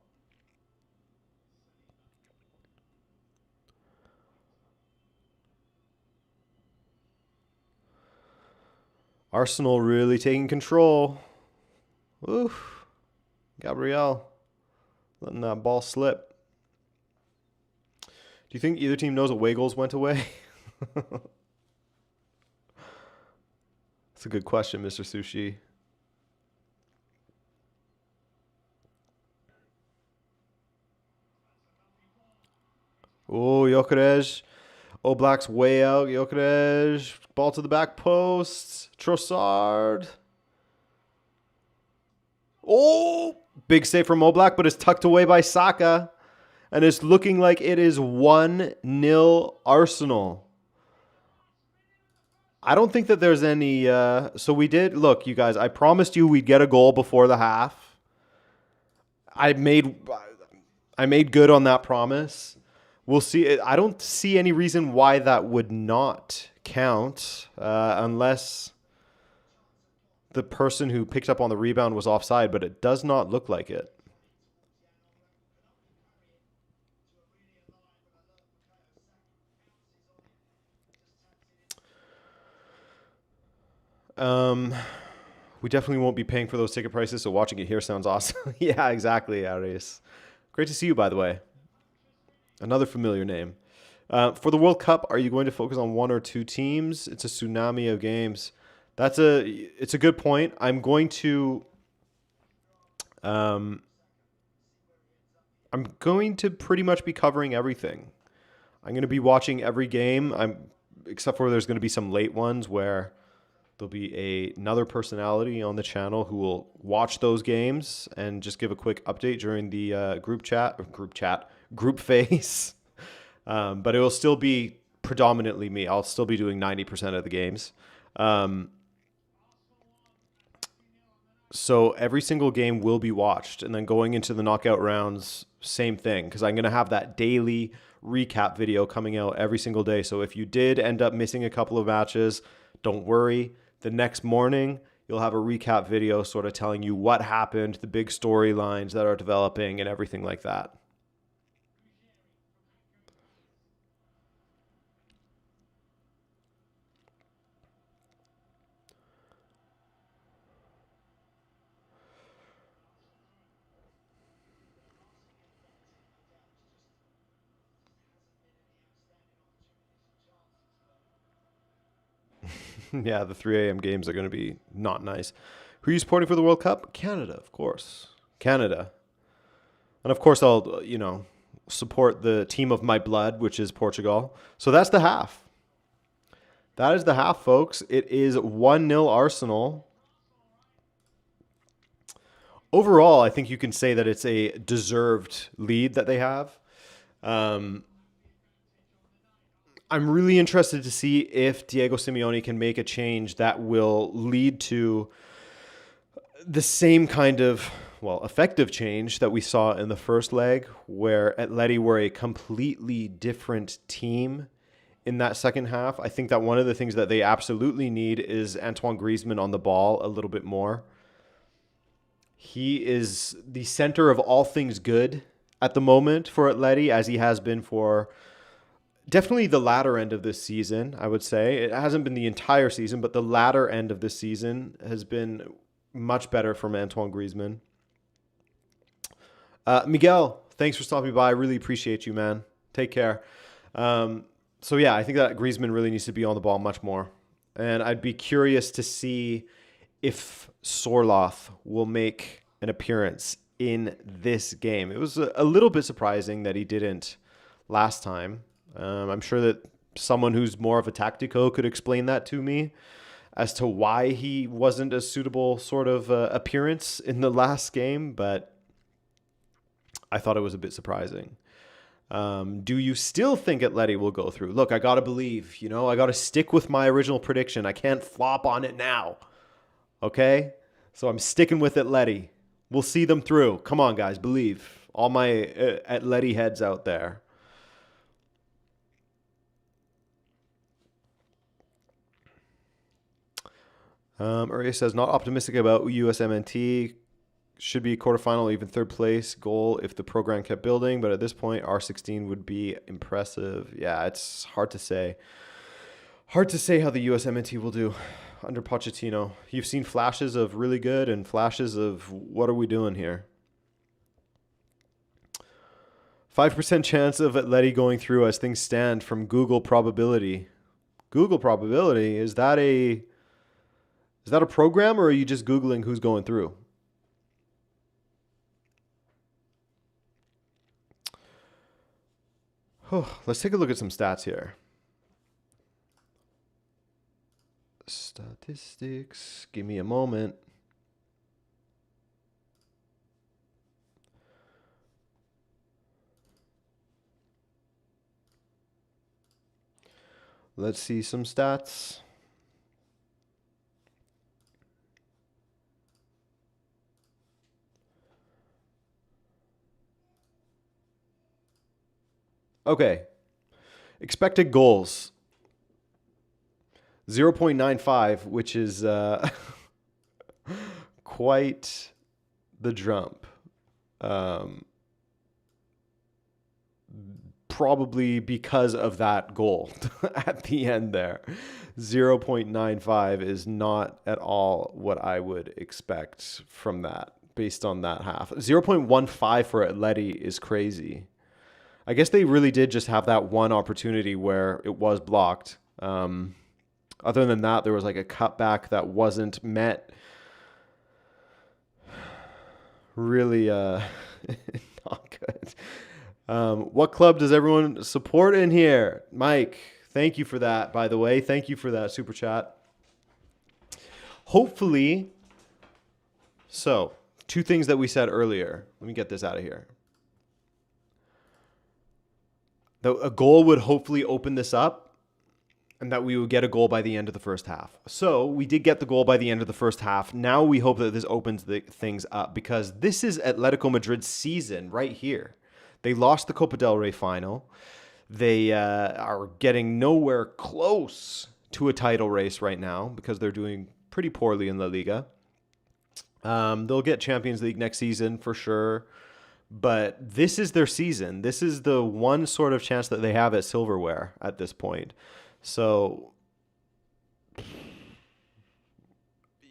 Arsenal really taking control. Oof. Gabriel letting that ball slip. Do you think either team knows away goals went away? That's a good question, Mr. Sushi. Oh, Gyökeres. Oblak's way out. Gyökeres. Ball to the back post. Trossard. Oh, big save from Oblak, but it's tucked away by Saka. And it's looking like it is 1-0 Arsenal. I don't think that there's any... so we did... Look, you guys, I promised you we'd get a goal before the half. I made good on that promise. We'll see. I don't see any reason why that would not count unless the person who picked up on the rebound was offside, but it does not look like it. We definitely won't be paying for those ticket prices, so watching it here sounds awesome. Yeah, exactly, Aries. Great to see you, by the way. Another familiar name. For the World Cup, are you going to focus on one or two teams? It's a tsunami of games. It's a good point. I'm going to pretty much be covering everything. I'm going to be watching every game. Except for there's going to be some late ones where there'll be another personality on the channel who will watch those games and just give a quick update during the group phase. But it will still be predominantly me. I'll still be doing 90% of the games. So every single game will be watched. And then going into the knockout rounds, same thing. Because I'm going to have that daily recap video coming out every single day. So if you did end up missing a couple of matches, don't worry. The next morning, you'll have a recap video sort of telling you what happened, the big storylines that are developing, and everything like that. Yeah, the 3 a.m. games are going to be not nice. Who are you supporting for the World Cup? Canada, of course. Canada. And of course, I'll, support the team of my blood, which is Portugal. So that's the half. That is the half, folks. It is 1-0 Arsenal. Overall, I think you can say that it's a deserved lead that they have. I'm really interested to see if Diego Simeone can make a change that will lead to the same kind of, effective change that we saw in the first leg, where Atleti were a completely different team in that second half. I think that one of the things that they absolutely need is Antoine Griezmann on the ball a little bit more. He is the center of all things good at the moment for Atleti, as he has been for definitely the latter end of this season, I would say. It hasn't been the entire season, but the latter end of this season has been much better from Antoine Griezmann. Miguel, thanks for stopping by. I really appreciate you, man. Take care. So yeah, I think that Griezmann really needs to be on the ball much more. And I'd be curious to see if Sorloth will make an appearance in this game. It was a little bit surprising that he didn't last time. I'm sure that someone who's more of a tactico could explain that to me as to why he wasn't a suitable sort of appearance in the last game, but I thought it was a bit surprising. Do you still think Atleti will go through? Look, I got to believe, I got to stick with my original prediction. I can't flop on it now. Okay? So I'm sticking with Atleti. We'll see them through. Come on, guys, believe. All my Atleti heads out there. Uriah says, not optimistic about USMNT. Should be a quarterfinal, even third place goal if the program kept building. But at this point, R16 would be impressive. Yeah, it's hard to say. Hard to say how the USMNT will do under Pochettino. You've seen flashes of really good and flashes of what are we doing here? 5% chance of Atleti going through as things stand from Google probability. Google probability, is that a program, or are you just Googling who's going through? Let's take a look at some stats here. Statistics. Give me a moment. Let's see some stats. Okay. Expected goals. 0.95, which is quite the jump. Probably because of that goal at the end there. 0.95 is not at all what I would expect from that based on that half. 0.15 for Atleti is crazy. I guess they really did just have that one opportunity where it was blocked. Other than that, there was like a cutback that wasn't met. Really not good. What club does everyone support in here? Mike, thank you for that, by the way. Thank you for that super chat. Hopefully, so two things that we said earlier. Let me get this out of here. A goal would hopefully open this up and that we would get a goal by the end of the first half. So we did get the goal by the end of the first half. Now we hope that this opens things up because this is Atletico Madrid's season right here. They lost the Copa del Rey final. They are getting nowhere close to a title race right now because they're doing pretty poorly in La Liga. They'll get Champions League next season for sure. But this is their season. This is the one sort of chance that they have at silverware at this point. So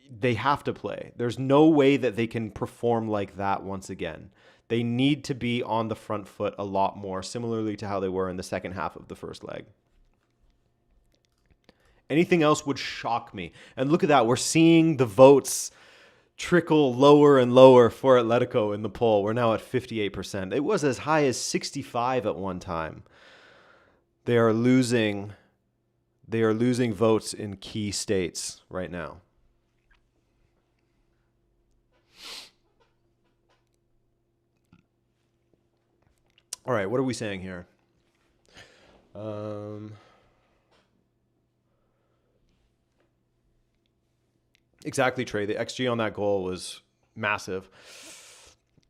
they have to play. There's no way that they can perform like that once again. They need to be on the front foot a lot more, similarly to how they were in the second half of the first leg. Anything else would shock me. And look at that. We're seeing the votes trickle lower and lower for Atletico in the poll. We're now at 58%. It was as high as 65 at one time. They are losing votes in key states right now. All right, what are we saying here? Exactly, Trey. The XG on that goal was massive.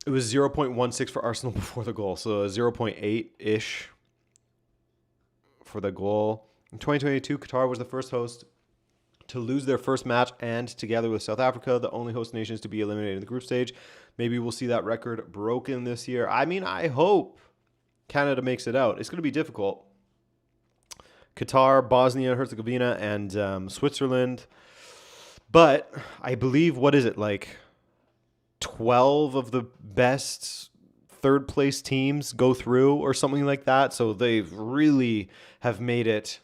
It was 0.16 for Arsenal before the goal, so 0.8-ish for the goal. In 2022, Qatar was the first host to lose their first match, and together with South Africa, the only host nations to be eliminated in the group stage. Maybe we'll see that record broken this year. I mean, I hope Canada makes it out. It's going to be difficult. Qatar, Bosnia, Herzegovina, and Switzerland. But I believe, what is it, like 12 of the best third place teams go through or something like that. So they really have made it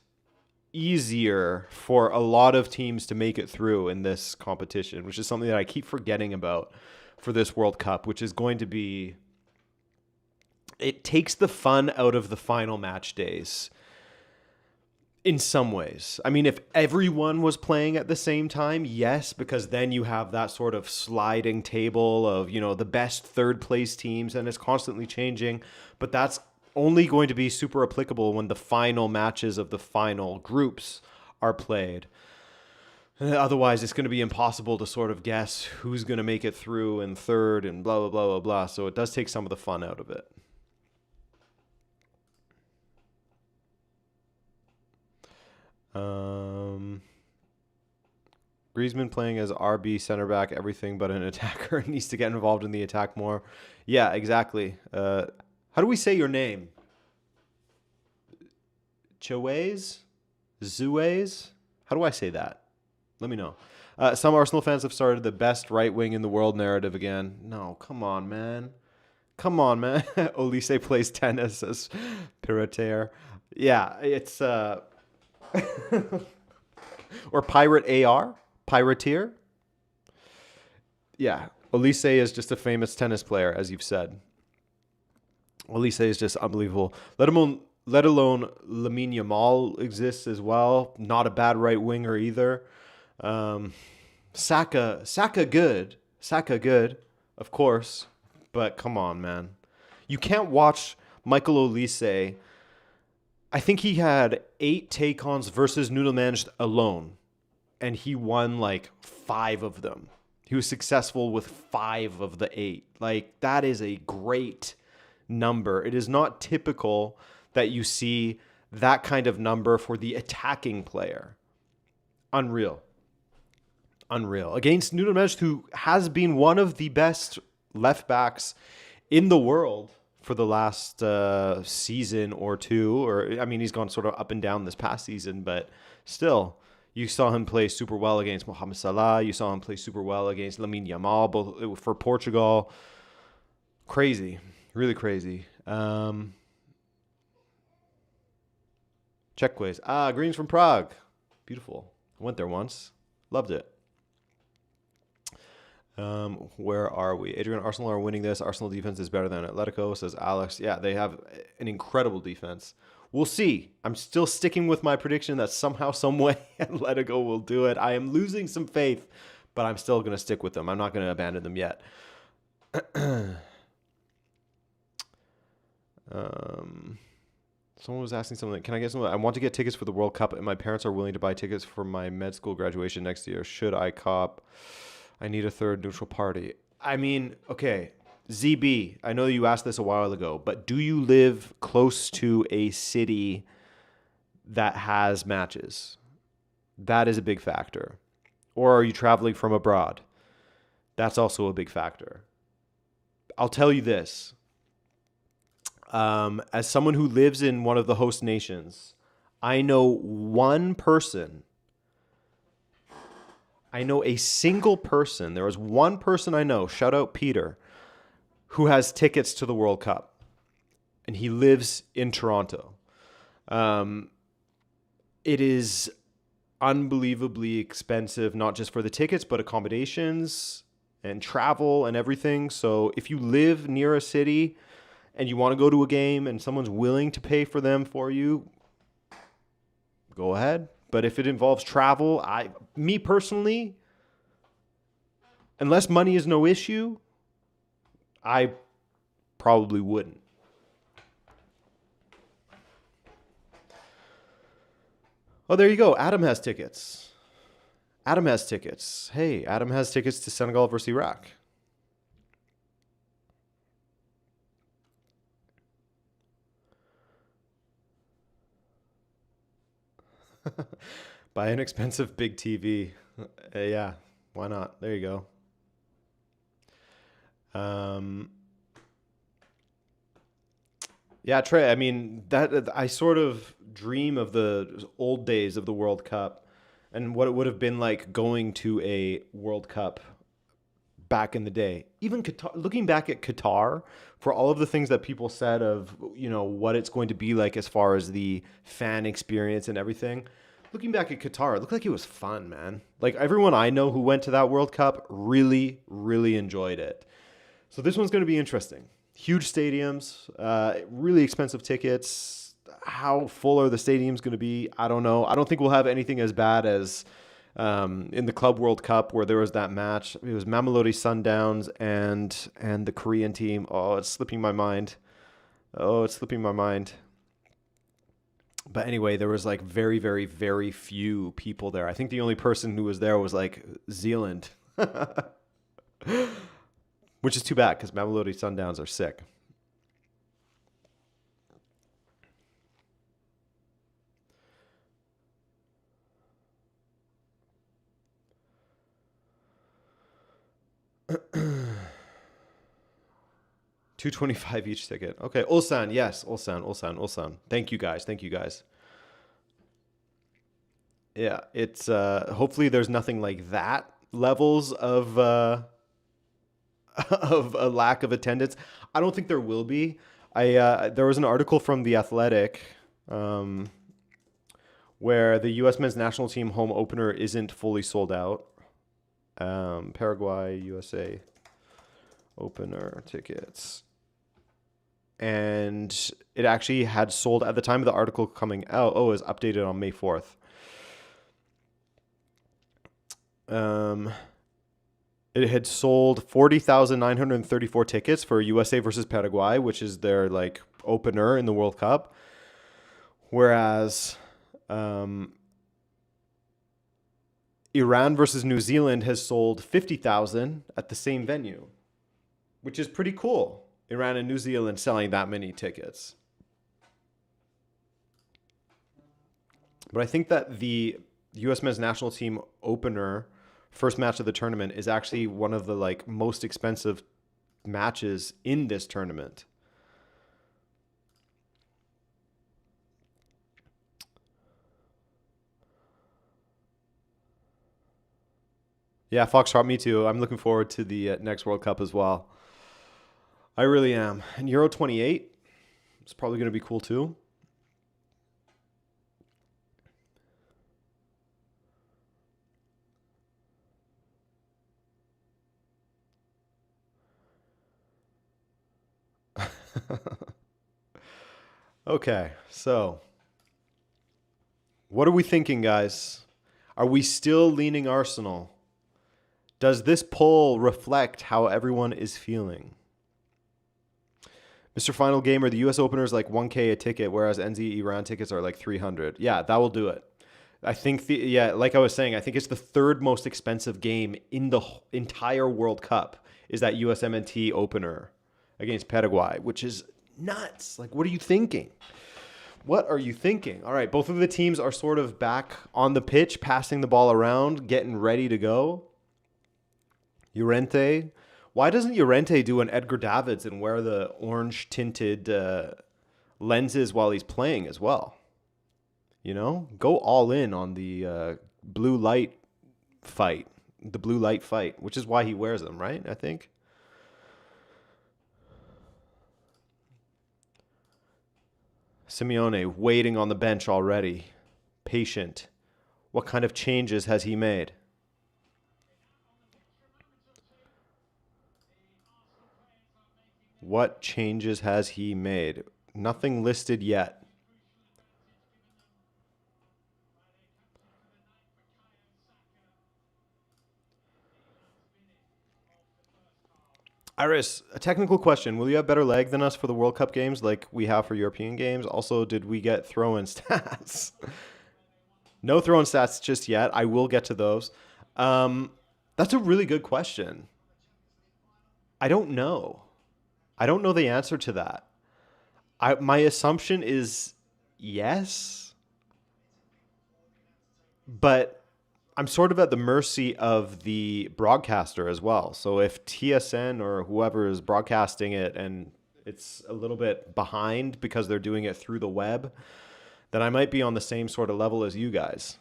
easier for a lot of teams to make it through in this competition, which is something that I keep forgetting about for this World Cup, which is going to be, it takes the fun out of the final match days. In some ways. I mean, if everyone was playing at the same time, yes, because then you have that sort of sliding table of, you know, the best third place teams, and it's constantly changing. But that's only going to be super applicable when the final matches of the final groups are played. Otherwise, it's going to be impossible to sort of guess who's going to make it through in third and blah, blah, blah, blah, blah. So it does take some of the fun out of it. Griezmann playing as RB center back, everything but an attacker, needs to get involved in the attack more. Yeah, exactly. How do we say your name? Chouez? Zouez? How do I say that? Let me know. Some Arsenal fans have started the best right wing in the world narrative again. No, come on, man. Come on, man. Olise plays tennis as Pirateer. Yeah, it's... or Pirate AR? Pirateer? Yeah. Olise is just a famous tennis player, as you've said. Olise is just unbelievable. Let alone Lamine Yamal exists as well. Not a bad right winger either. Saka good. Saka good, of course. But come on, man. You can't watch Michael Olise. I think he had 8 take-ons versus Nuno Mendes alone, and he won like 5 of them. He was successful with 5 of the 8. Like, that is a great number. It is not typical that you see that kind of number for the attacking player. Unreal. Against Nuno Mendes, who has been one of the best left backs in the world for the last season or two. Or, I mean, he's gone sort of up and down this past season, but still, you saw him play super well against Mohamed Salah. You saw him play super well against Lamine Yamal, both for Portugal. Crazy. Really crazy. Checkways. Greens from Prague. Beautiful. I went there once. Loved it. Where are we? Adrian, Arsenal are winning this. Arsenal defense is better than Atletico, says Alex. Yeah, they have an incredible defense. We'll see. I'm still sticking with my prediction that somehow, some way, Atletico will do it. I am losing some faith, but I'm still going to stick with them. I'm not going to abandon them yet. Someone was asking something. Can I get something? I want to get tickets for the World Cup, and my parents are willing to buy tickets for my med school graduation next year. Should I cop? I need a third neutral party. I mean, okay, ZB, I know you asked this a while ago, but do you live close to a city that has matches? That is a big factor. Or are you traveling from abroad? That's also a big factor. I'll tell you this. As someone who lives in one of the host nations, I know one person. I know a single person. There is one person I know, shout out Peter, who has tickets to the World Cup. And he lives in Toronto. It is unbelievably expensive, not just for the tickets, but accommodations and travel and everything. So if you live near a city and you want to go to a game and someone's willing to pay for them for you, go ahead. But if it involves travel, me personally, unless money is no issue, I probably wouldn't. Oh, there you go. Adam has tickets. Adam has tickets. Hey, Adam has tickets to Senegal versus Iraq. Buy an expensive big TV. Yeah, why not? There you go. Yeah, Trey. I mean, that I sort of dream of the old days of the World Cup and what it would have been like going to a World Cup back in the day. Even Qatar, looking back at Qatar, for all of the things that people said of, what it's going to be like as far as the fan experience and everything. Looking back at Qatar, it looked like it was fun, man. Like everyone I know who went to that World Cup really, really enjoyed it. So this one's going to be interesting. Huge stadiums, really expensive tickets. How full are the stadiums going to be? I don't know. I don't think we'll have anything as bad as in the Club World Cup where there was that match. It was Mamelodi Sundowns and the Korean team. Oh, it's slipping my mind. But anyway, there was like very, very, very few people there. I think the only person who was there was like Zealand. Which is too bad because Mamelodi Sundowns are sick. $225 each ticket. Okay, Ulsan, yes, Ulsan. Thank you guys. Yeah, it's hopefully there's nothing like that levels of of a lack of attendance. I don't think there will be. There was an article from The Athletic where the U.S. men's national team home opener isn't fully sold out. Paraguay, USA opener tickets. And it actually had sold at the time of the article coming out. Oh, it was updated on May 4th. It had sold 40,934 tickets for USA versus Paraguay, which is their like opener in the World Cup. Whereas Iran versus New Zealand has sold 50,000 at the same venue, which is pretty cool. Iran and New Zealand selling that many tickets. But I think that the U.S. men's national team opener, first match of the tournament, is actually one of the like most expensive matches in this tournament. Yeah, Foxtrot, me too. I'm looking forward to the next World Cup as well. I really am. And Euro 28 is probably going to be cool too. Okay, so what are we thinking, guys? Are we still leaning Arsenal? Does this poll reflect how everyone is feeling? Mr. Final Gamer, the US opener is like 1K a ticket, whereas NZ Iran tickets are like 300. Yeah, that will do it. I think, like I was saying, I think it's the third most expensive game in the entire World Cup is that USMNT opener against Paraguay, which is nuts. Like, what are you thinking? What are you thinking? All right, both of the teams are sort of back on the pitch, passing the ball around, getting ready to go. Llorente. Why doesn't Llorente do an Edgar Davids and wear the orange tinted lenses while he's playing as well? Go all in on the blue light fight, which is why he wears them, right? I think. Simeone waiting on the bench already. Patient. What kind of changes has he made? What changes has he made? Nothing listed yet. Iris, a technical question. Will you have better leg than us for the World Cup games like we have for European games? Also, did we get throw-in stats? No throw-in stats just yet. I will get to those. That's a really good question. I don't know. I don't know the answer to that. My assumption is yes, but I'm sort of at the mercy of the broadcaster as well. So if TSN or whoever is broadcasting it and it's a little bit behind because they're doing it through the web, then I might be on the same sort of level as you guys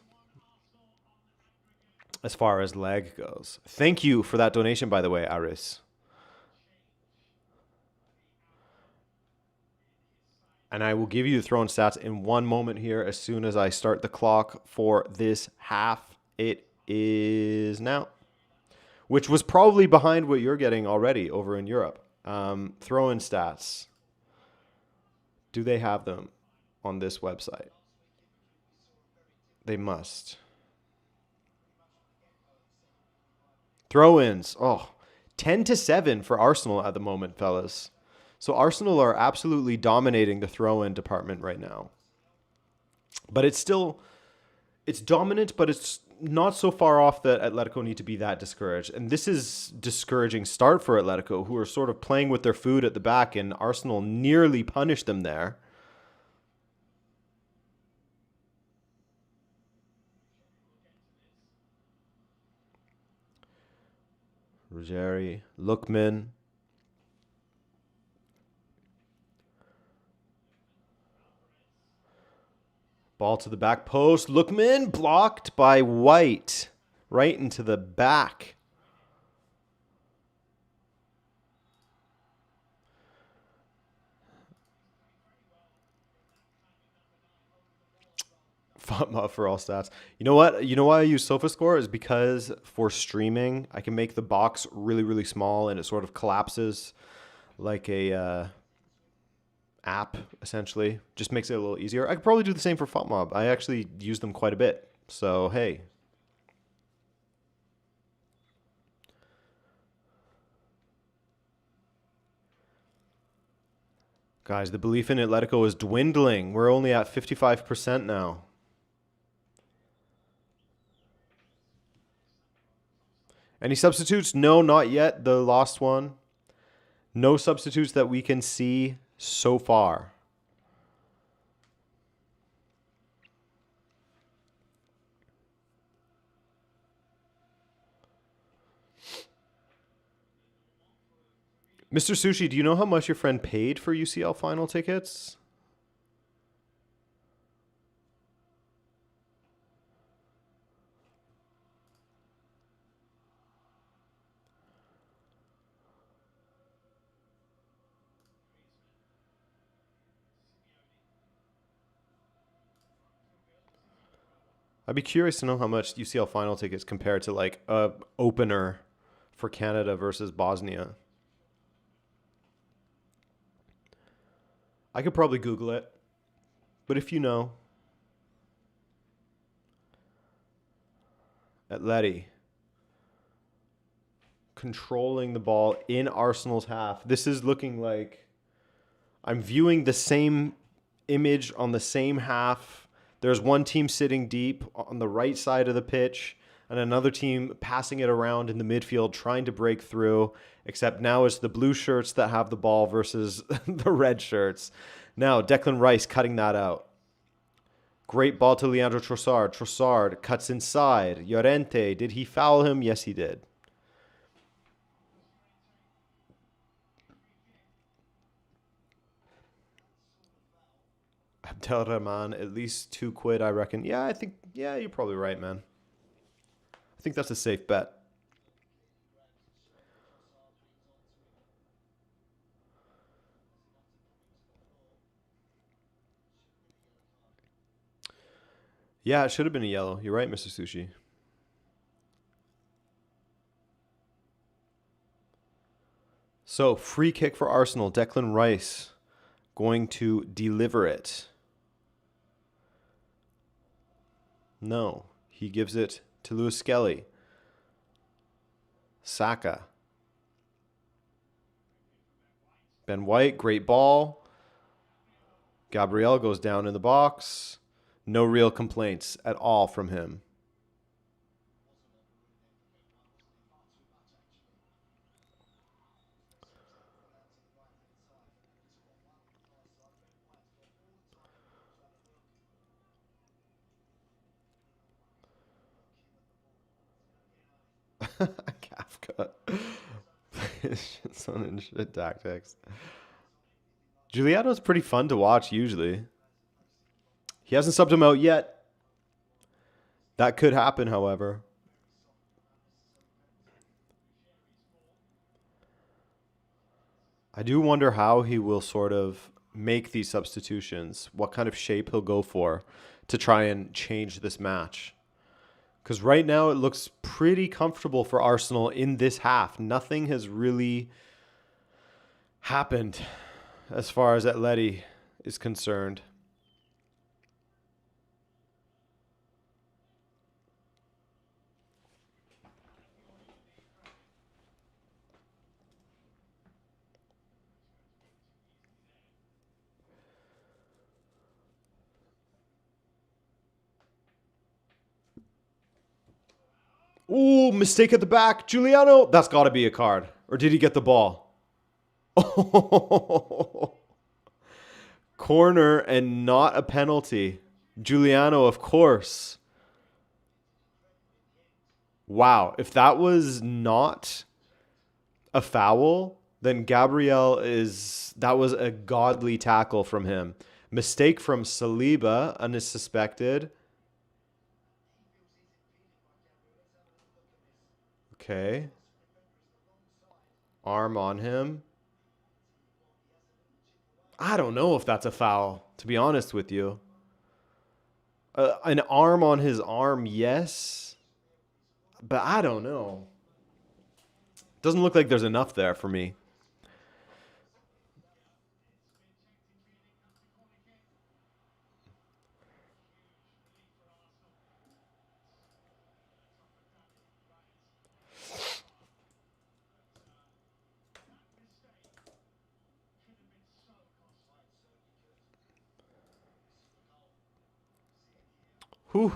as far as lag goes. Thank you for that donation, by the way, Aris. And I will give you the thrown stats in one moment here as soon as I start the clock for this half. It is now, which was probably behind what you're getting already over in Europe. Throw-in stats. Do they have them on this website? They must. Throw-ins. Oh, 10-7 for Arsenal at the moment, fellas. So Arsenal are absolutely dominating the throw-in department right now. But it's dominant, but it's not so far off that Atletico need to be that discouraged. And this is discouraging start for Atletico, who are sort of playing with their food at the back, and Arsenal nearly punished them there. Ruggieri, Lookman. Ball to the back post. Lookman blocked by White. Right into the back. FOTMA for all stats. You know what? You know why I use SofaScore is because for streaming, I can make the box really, really small and it sort of collapses like a app, essentially. Just makes it a little easier. I could probably do the same for FOTMob. I actually use them quite a bit. So, hey. Guys, the belief in Atletico is dwindling. We're only at 55% now. Any substitutes? No, not yet. The lost one. No substitutes that we can see so far. Mr. Sushi, do you know how much your friend paid for UCL final tickets? I'd be curious to know how much UCL final tickets compare to like a opener for Canada versus Bosnia. I could probably Google it, but if you know, Atleti controlling the ball in Arsenal's half. This is looking like I'm viewing the same image on the same half. There's one team sitting deep on the right side of the pitch and another team passing it around in the midfield trying to break through, except now it's the blue shirts that have the ball versus the red shirts. Now Declan Rice cutting that out. Great ball to Leandro Trossard. Trossard cuts inside. Llorente, did he foul him? Yes, he did. Abdelrahman, at least £2, I reckon. Yeah, I think, yeah, you're probably right, man. I think that's a safe bet. Yeah, it should have been a yellow. You're right, Mr. Sushi. So, free kick for Arsenal. Declan Rice going to deliver it. No, he gives it to Lewis Skelly. Saka. Ben White, great ball. Gabriel goes down in the box. No real complaints at all from him. Kafka. It's on shit tactics. Giuliano's pretty fun to watch usually. He hasn't subbed him out yet. That could happen, however. I do wonder how he will sort of make these substitutions, what kind of shape he'll go for to try and change this match. Because right now it looks pretty comfortable for Arsenal in this half. Nothing has really happened as far as Atleti is concerned. Ooh, mistake at the back. Giuliano, that's got to be a card. Or did he get the ball? Oh, corner and not a penalty. Giuliano, of course. Wow, if that was not a foul, then Gabriel that was a godly tackle from him. Mistake from Saliba, unsuspected. Okay. Arm on him. I don't know if that's a foul, to be honest with you. An arm on his arm, yes. But I don't know. Doesn't look like there's enough there for me. Whew.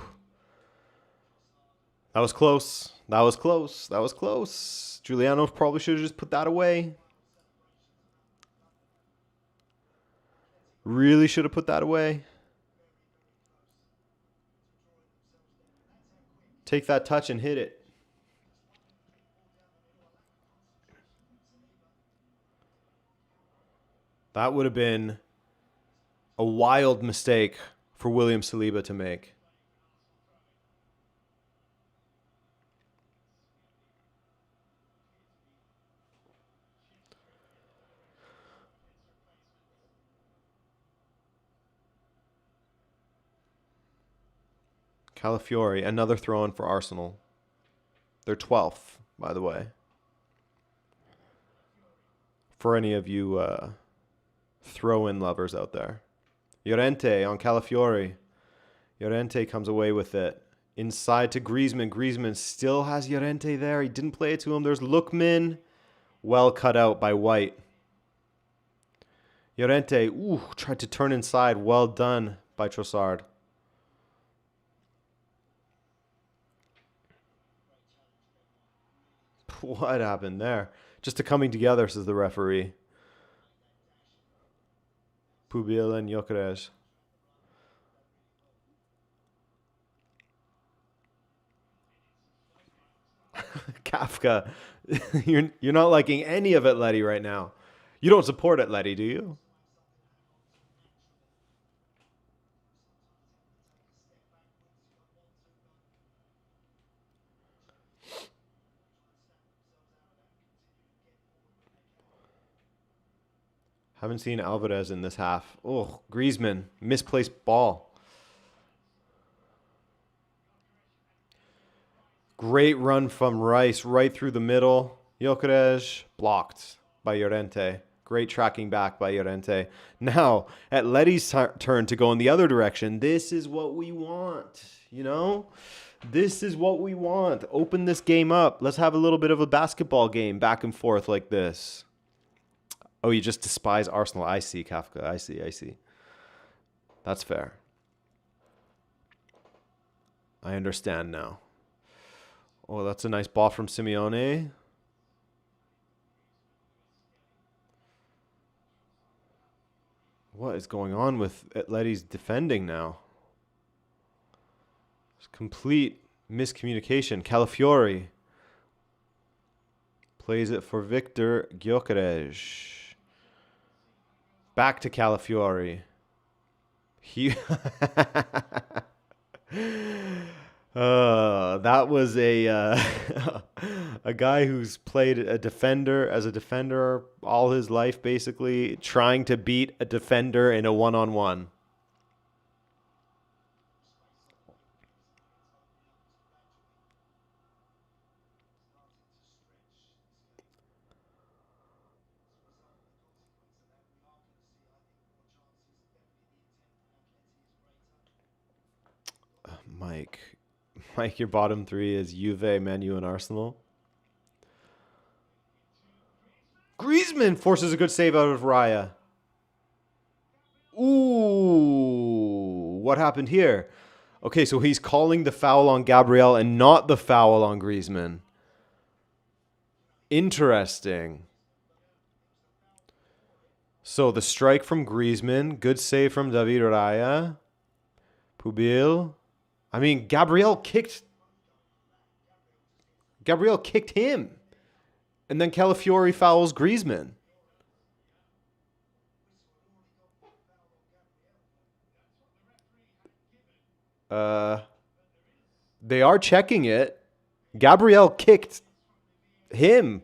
That was close. That was close. That was close. Giuliano probably should have just put that away. Really should have put that away. Take that touch and hit it. That would have been a wild mistake for William Saliba to make. Calafiori, another throw-in for Arsenal. They're 12th, by the way. For any of you throw-in lovers out there. Llorente on Calafiori. Llorente comes away with it. Inside to Griezmann. Griezmann still has Llorente there. He didn't play it to him. There's Lookman. Well cut out by White. Llorente, tried to turn inside. Well done by Trossard. What happened there? Just a coming together, says the referee. Pubil and Gyökeres. Kafka, you're not liking any of Atleti right now. You don't support Atleti, do you? Haven't seen Alvarez in this half. Oh, Griezmann, misplaced ball. Great run from Rice right through the middle. Gyökeres blocked by Llorente. Great tracking back by Llorente. Now, Atleti's turn to go in the other direction. This is what we want, you know? This is what we want. Open this game up. Let's have a little bit of a basketball game back and forth like this. Oh, you just despise Arsenal. I see, Kafka. I see. That's fair. I understand now. Oh, that's a nice ball from Simeone. What is going on with Atleti's defending now? It's complete miscommunication. Calafiori plays it for Victor Gyökeres. Back to Calafiori. That was a a guy who's played a defender as a defender all his life, basically trying to beat a defender in a one-on-one. Mike, your bottom three is Juve, Man U, and Arsenal. Griezmann forces a good save out of Raya. Ooh, what happened here? Okay, so he's calling the foul on Gabriel and not the foul on Griezmann. Interesting. So the strike from Griezmann, good save from David Raya. Pubil. I mean, Gabriel kicked him. And then Calafiori fouls Griezmann. They are checking it. Gabriel kicked him.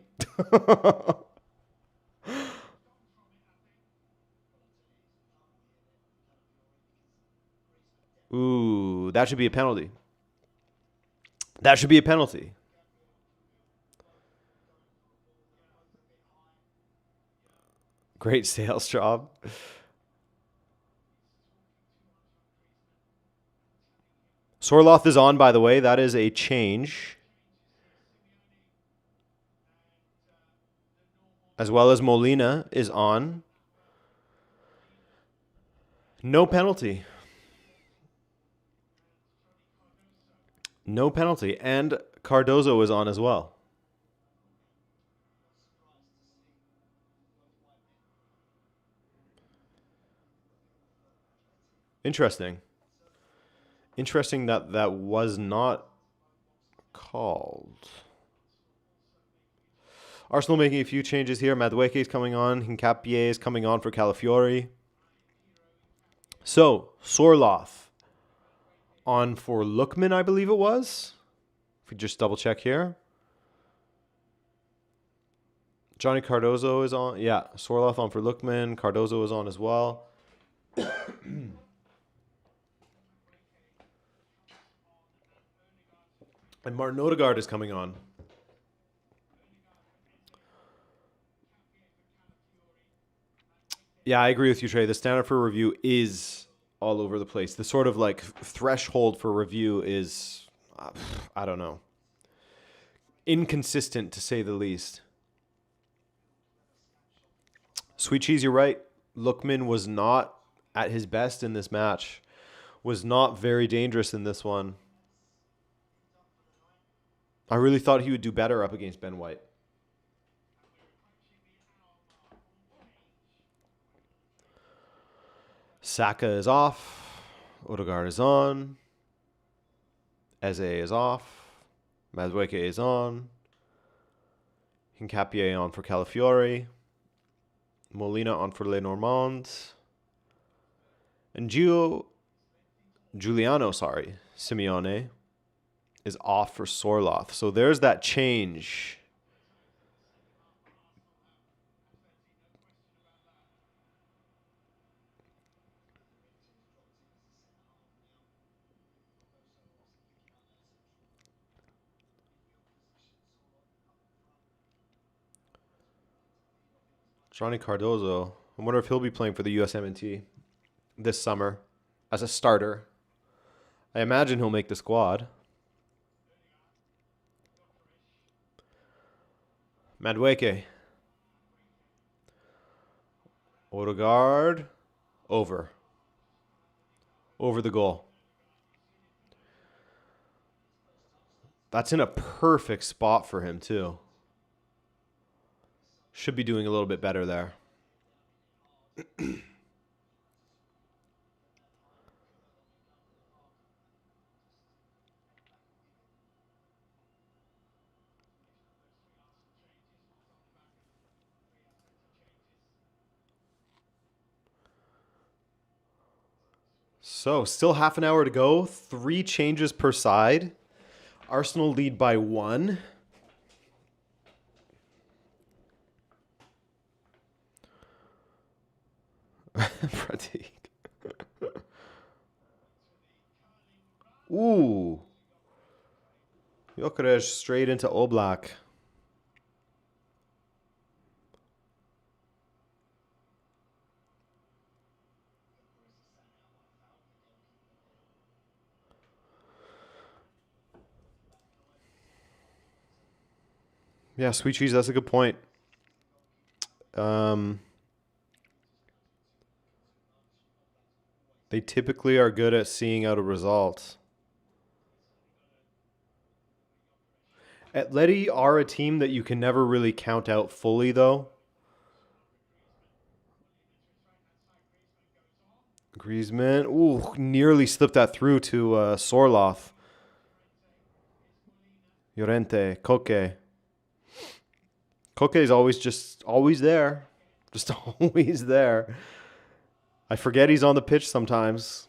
Ooh, that should be a penalty. That should be a penalty. Great sales job. Sorloth is on, by the way. That is a change. As well as Molina is on. No penalty. No penalty. And Cardozo is on as well. Interesting. Interesting that that was not called. Arsenal making a few changes here. Madueke is coming on. Hincapié is coming on for Calafiori. So, Sorloth on for Lookman, I believe it was. If we just double check here. Johnny Cardozo is on. Yeah, Sorloth on for Lookman. Cardozo is on as well. And Martin Odegaard is coming on. Yeah, I agree with you, Trey. The standard for review is all over the place. The sort of like threshold for review is, I don't know, inconsistent to say the least. Sweet Cheese, you're right. Lookman was not at his best in this match. Was not very dangerous in this one. I really thought he would do better up against Ben White. Saka is off. Odegaard is on. Eze is off. Madueke is on. Hincapié on for Calafiori. Molina on for Lenormand. And Giuliano, Simeone is off for Sorloth. So there's that change. Johnny Cardozo. I wonder if he'll be playing for the USMNT this summer as a starter. I imagine he'll make the squad. Madueke. Odegaard. Over. Over the goal. That's in a perfect spot for him, too. Should be doing a little bit better there. So, still half an hour to go. 3 changes per side. Arsenal lead by 1. Pratik. Ooh. Gyökeres straight into Oblak. Yeah, sweet cheese, that's a good point. They typically are good at seeing out a result. Atleti are a team that you can never really count out fully, though. Griezmann. Ooh, nearly slipped that through to Sorloth. Llorente. Koke. Koke is always there. Just always there. I forget he's on the pitch sometimes.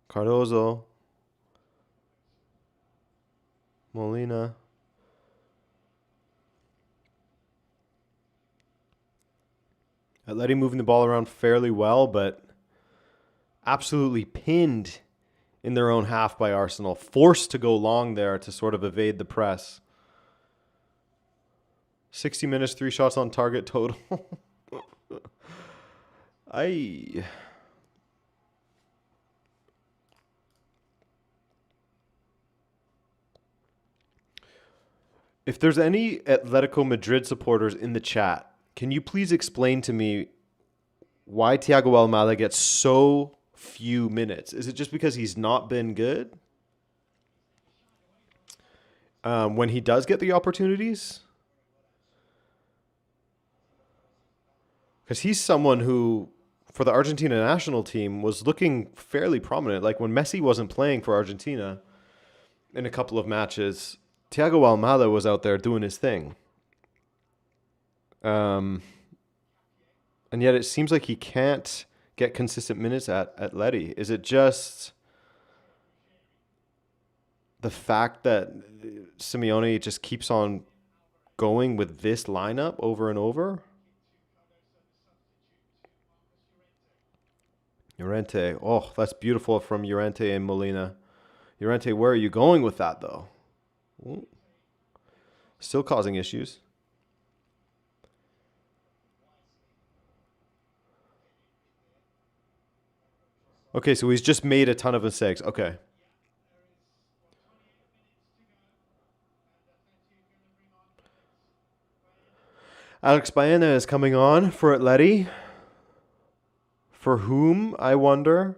Cardozo. Molina. Atleti moving the ball around fairly well, but absolutely pinned in their own half by Arsenal. Forced to go long there to sort of evade the press. 60 minutes, 3 shots on target total. If there's any Atletico Madrid supporters in the chat, can you please explain to me why Thiago Almada gets so few minutes? Is it just because he's not been good? When he does get the opportunities? Because he's someone who, for the Argentina national team, was looking fairly prominent. Like when Messi wasn't playing for Argentina in a couple of matches, Thiago Almada was out there doing his thing. And yet it seems like he can't get consistent minutes at Atleti. Is it just the fact that Simeone just keeps on going with this lineup over and over? Llorente. Oh, that's beautiful from Llorente and Molina. Llorente, where are you going with that, though? Ooh. Still causing issues. Okay, so he's just made a ton of mistakes. Okay. Alex Baena is coming on for Atleti. For whom, I wonder?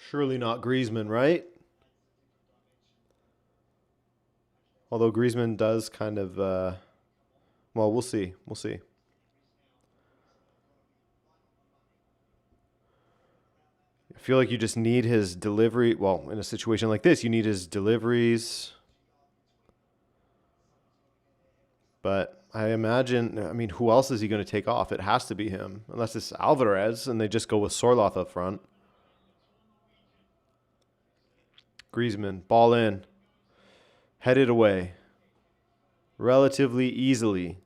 Surely not Griezmann, right? Although Griezmann does kind of, well, we'll see. We'll see. I feel like you just need his delivery. Well, in a situation like this, you need his deliveries. But I imagine, I mean, who else is he going to take off? It has to be him. Unless it's Alvarez and they just go with Sorloth up front. Griezmann, ball in. Headed away. Relatively easily.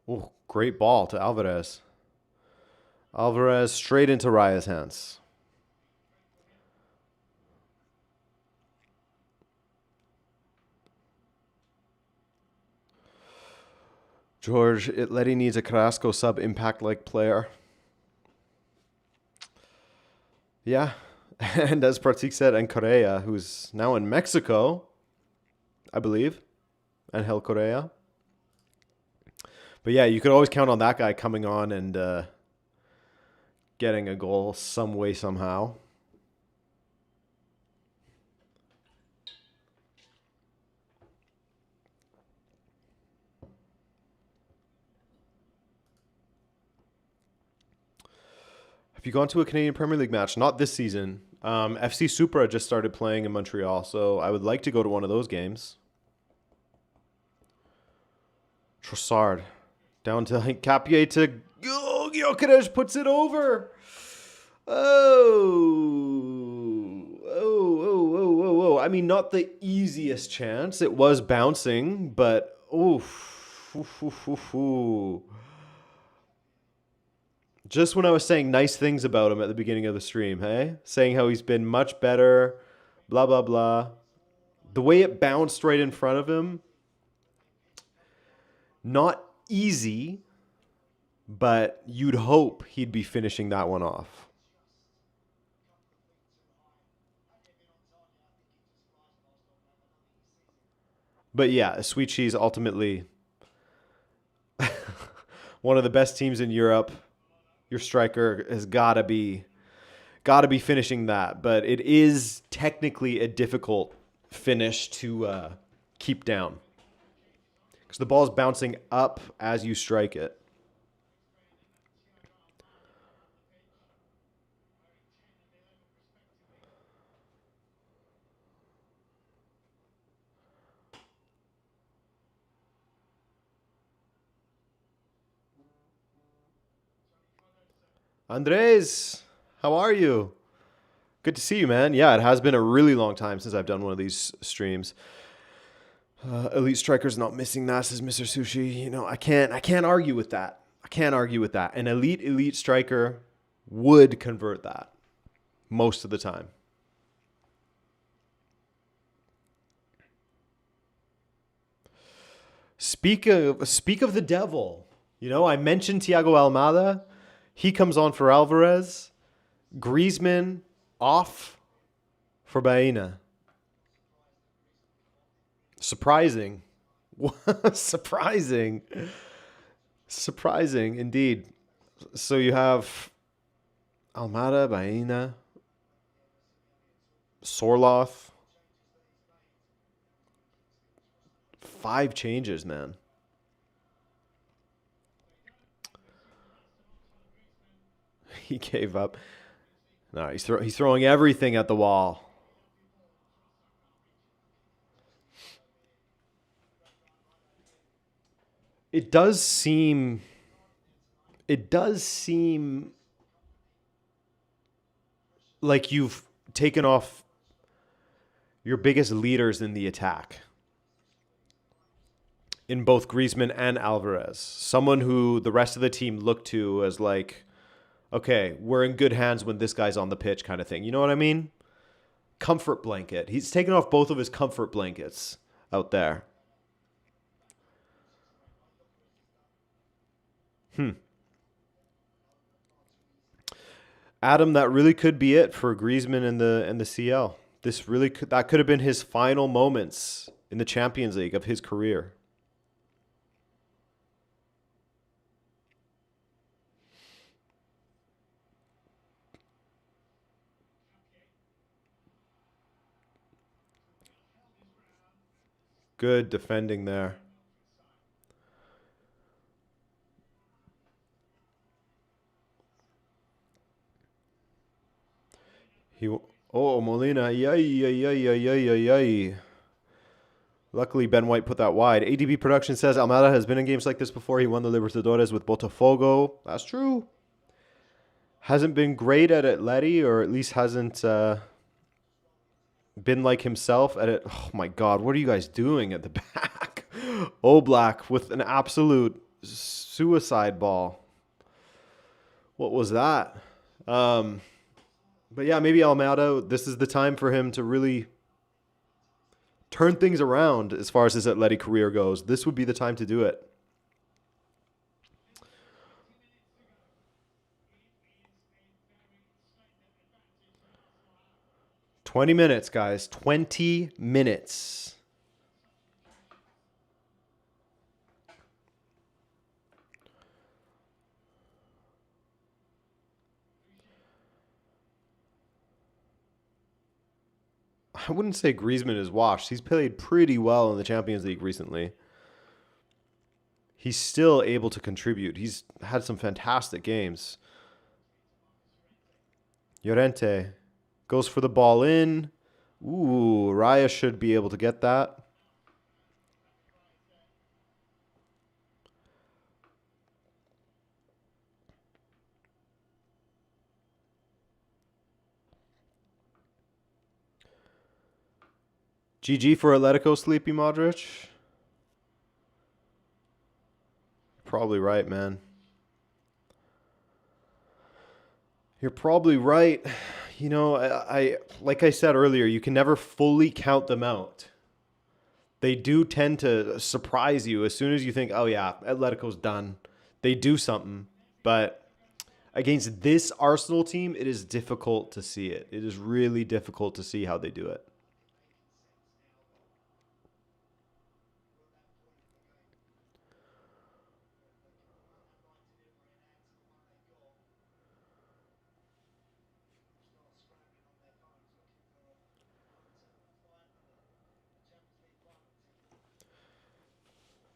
Oh, great ball to Alvarez. Alvarez straight into Raya's hands. George, Atleti needs a Carrasco sub-impact-like player. Yeah. And as Pratik said, and Correa, who's now in Mexico, I believe. Angel Correa. But yeah, you could always count on that guy coming on and getting a goal some way, somehow. Have you gone to a Canadian Premier League match? Not this season. FC Supra just started playing in Montreal, so I would like to go to one of those games. Trossard. Down to Capier to... Oh, Gyökeres puts it over. Oh. I mean, not the easiest chance. It was bouncing, but... Oof. Just when I was saying nice things about him at the beginning of the stream, hey? Saying how he's been much better, blah, blah, blah. The way it bounced right in front of him, not easy, but you'd hope he'd be finishing that one off. But yeah, Sweet Cheese ultimately one of the best teams in Europe. Your striker has got to be finishing that, but it is technically a difficult finish to keep down because the ball is bouncing up as you strike it. Andres, how are you? Good to see you, man. Yeah, it has been a really long time since I've done one of these streams. Elite Striker's not missing that, says Mr. Sushi. You know, I can't argue with that. An elite striker would convert that most of the time. Speak of the devil. You know, I mentioned Thiago Almada. He comes on for Alvarez. Griezmann off for Baena. Surprising. Surprising indeed. So you have Almada, Baena, Sorloth. 5 changes, man. He gave up. No, he's throwing everything at the wall. It does seem like you've taken off your biggest leaders in the attack in both Griezmann and Alvarez. Someone who the rest of the team looked to as like, okay, we're in good hands when this guy's on the pitch kind of thing. You know what I mean? Comfort blanket. He's taken off both of his comfort blankets out there. Adam, that really could be it for Griezmann and the CL. That could have been his final moments in the Champions League of his career. Good defending there. Oh, Molina. Yay, yay, yay, yay, yay, yay, yay. Luckily, Ben White put that wide. ADB Production says Almada has been in games like this before. He won the Libertadores with Botafogo. That's true. Hasn't been great at Atleti, or at least hasn't been like himself at it. Oh my God, what are you guys doing at the back? Oblak with an absolute suicide ball. What was that? But yeah, maybe Almada, this is the time for him to really turn things around as far as his Atleti career goes. This would be the time to do it. 20 minutes, guys. 20 minutes. I wouldn't say Griezmann is washed. He's played pretty well in the Champions League recently. He's still able to contribute. He's had some fantastic games. Llorente goes for the ball in. Ooh, Raya should be able to get that. GG for Atletico, Sleepy Modric. Probably right, man. You're probably right. You know, I like I said earlier, you can never fully count them out. They do tend to surprise you as soon as you think, oh yeah, Atletico's done. They do something. But against this Arsenal team, it is difficult to see it. It is really difficult to see how they do it.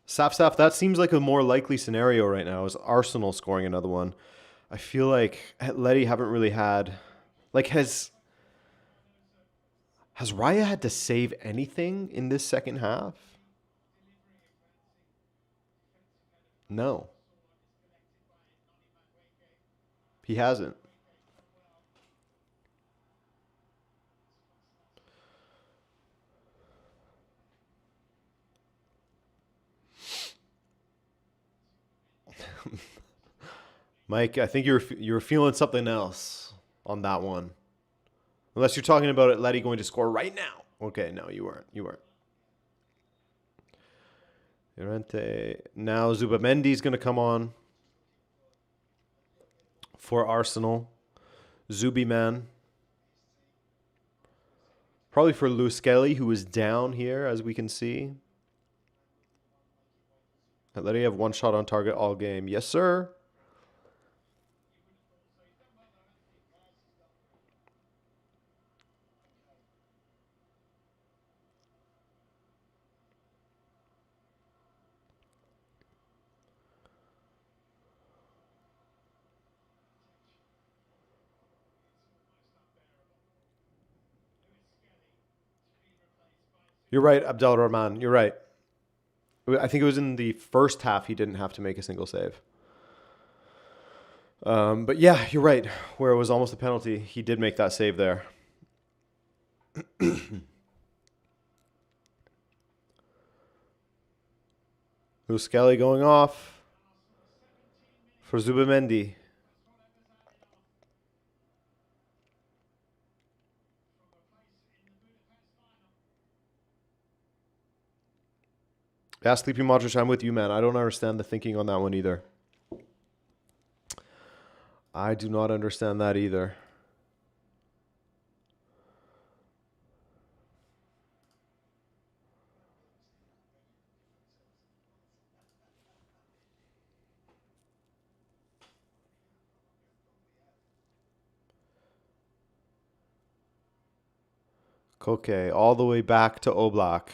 Saf, that seems like a more likely scenario right now is Arsenal scoring another one. I feel like Atleti haven't really had, like, has Raya had to save anything in this second half? No, he hasn't. Mike, I think you're feeling something else on that one. Unless you're talking about Atleti going to score right now. Okay, no, you weren't. You weren't. Llorente. Now Zubamendi's going to come on for Arsenal. Zuby man. Probably for Luskelly, who is down here, as we can see. Atleti have one shot on target all game. Yes, sir. You're right, Abdel Rahman. You're right. I think it was in the first half he didn't have to make a single save. But yeah, you're right. Where it was almost a penalty, he did make that save there. Luskelly going off for Zubamendi. Yeah, Sleepy Modric, I'm with you, man. I don't understand the thinking on that one either. I do not understand that either. Koke, all the way back to Oblak.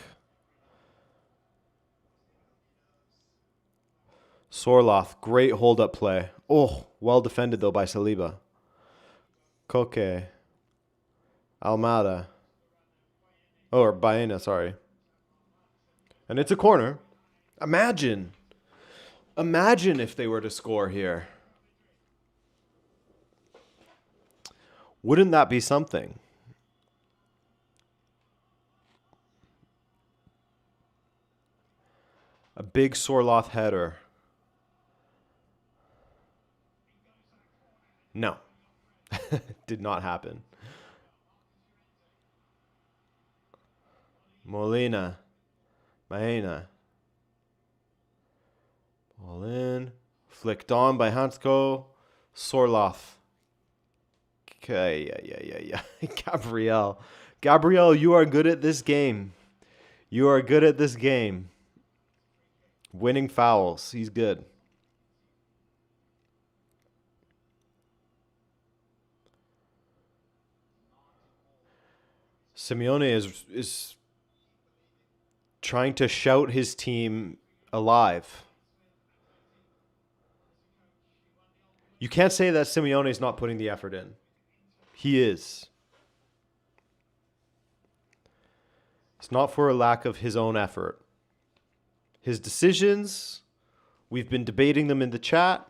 Sorloth, great hold-up play. Oh, well defended, though, by Saliba. Koke. Almada. Oh, or Baena, sorry. And it's a corner. Imagine if they were to score here. Wouldn't that be something? A big Sorloth header. No. Did not happen. Molina. Maena. Ball in. Flicked on by Hansko. Sorloth. Okay, yeah. Gabriel. Gabriel, you are good at this game. You are good at this game. Winning fouls. He's good. Simeone is trying to shout his team alive. You can't say that Simeone is not putting the effort in. He is. It's not for a lack of his own effort. His decisions, we've been debating them in the chat,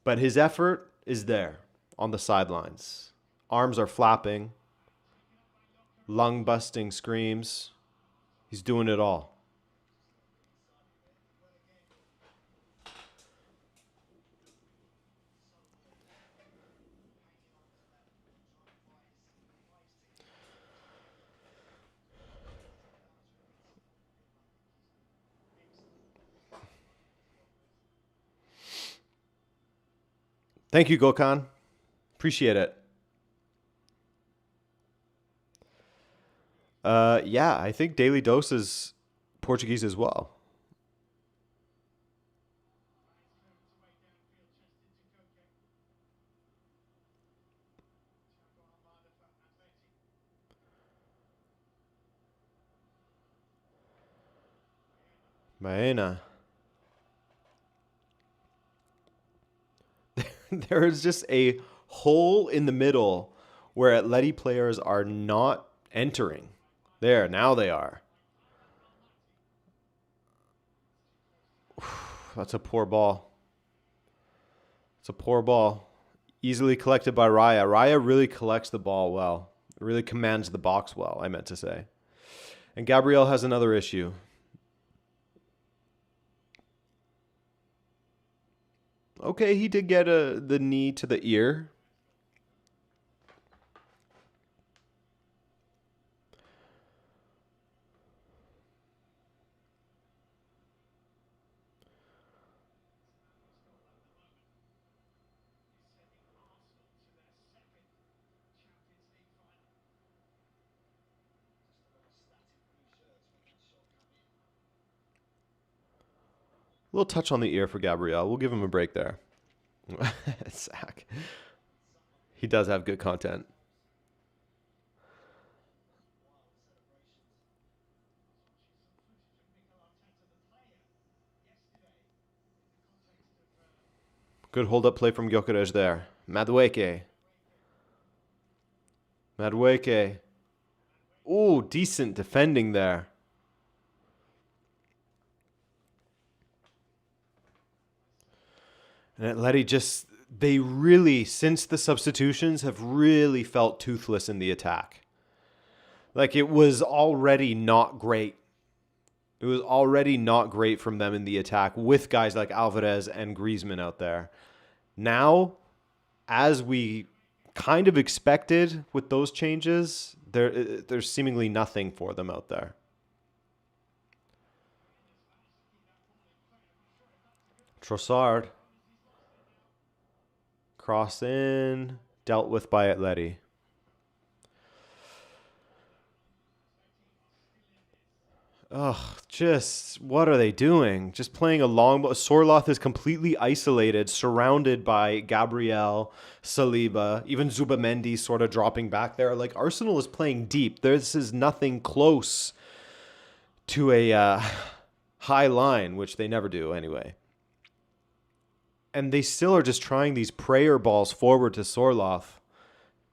but his effort is there on the sidelines. Arms are flapping, lung-busting screams. He's doing it all. Thank you, Gokhan. Appreciate it. Yeah, I think Daily Dose is Portuguese as well. Maena. There is just a hole in the middle where Atleti players are not entering. There, now they are. That's a poor ball. It's a poor ball. Easily collected by Raya. Raya really collects the ball well. Really commands the box well, I meant to say. And Gabriel has another issue. Okay, he did get the knee to the ear. A little touch on the ear for Gabriel. We'll give him a break there. Sack. He does have good content. Good hold-up play from Gyökeres there. Madueke. Ooh, decent defending there. And Atleti just, they really, since the substitutions, have really felt toothless in the attack. Like, it was already not great. It was already not great from them in the attack with guys like Alvarez and Griezmann out there. Now, as we kind of expected with those changes, there's seemingly nothing for them out there. Trossard. Cross in. Dealt with by Atleti. Ugh, just what are they doing? Just playing a long ball. Sorloth is completely isolated, surrounded by Gabriel, Saliba, even Zubamendi sort of dropping back there. Like, Arsenal is playing deep. This is nothing close to a high line, which they never do anyway. And they still are just trying these prayer balls forward to Sorloth,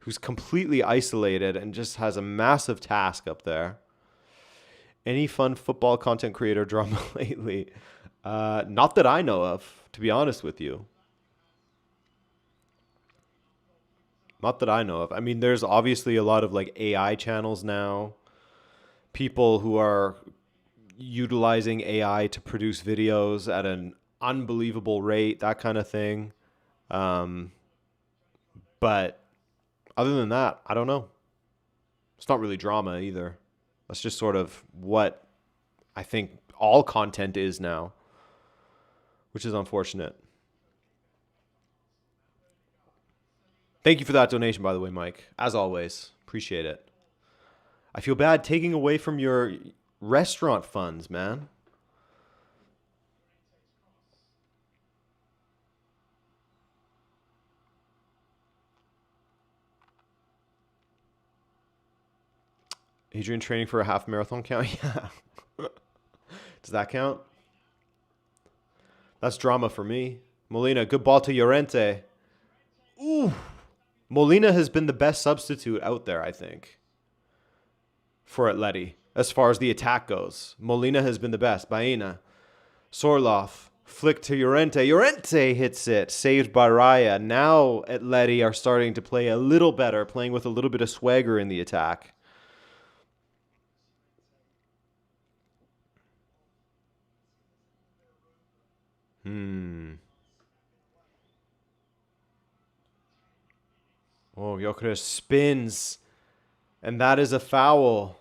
who's completely isolated and just has a massive task up there. Any fun football content creator drama lately? Not that I know of, to be honest with you. Not that I know of. I mean, there's obviously a lot of like AI channels now. People who are utilizing AI to produce videos at an unbelievable rate, that kind of thing. But other than that, I don't know. It's not really drama either. That's just sort of what I think all content is now, which is unfortunate. Thank you for that donation, by the way, Mike. As always, appreciate it. I feel bad taking away from your restaurant funds, man. Adrian training for a half marathon count? Yeah. Does that count? That's drama for me. Molina, good ball to Llorente. Ooh. Molina has been the best substitute out there, I think, for Atleti. As far as the attack goes, Molina has been the best. Baena, Sorloth, flick to Llorente. Llorente hits it, saved by Raya. Now Atleti are starting to play a little better, playing with a little bit of swagger in the attack. Oh, Gyökeres spins, and that is a foul.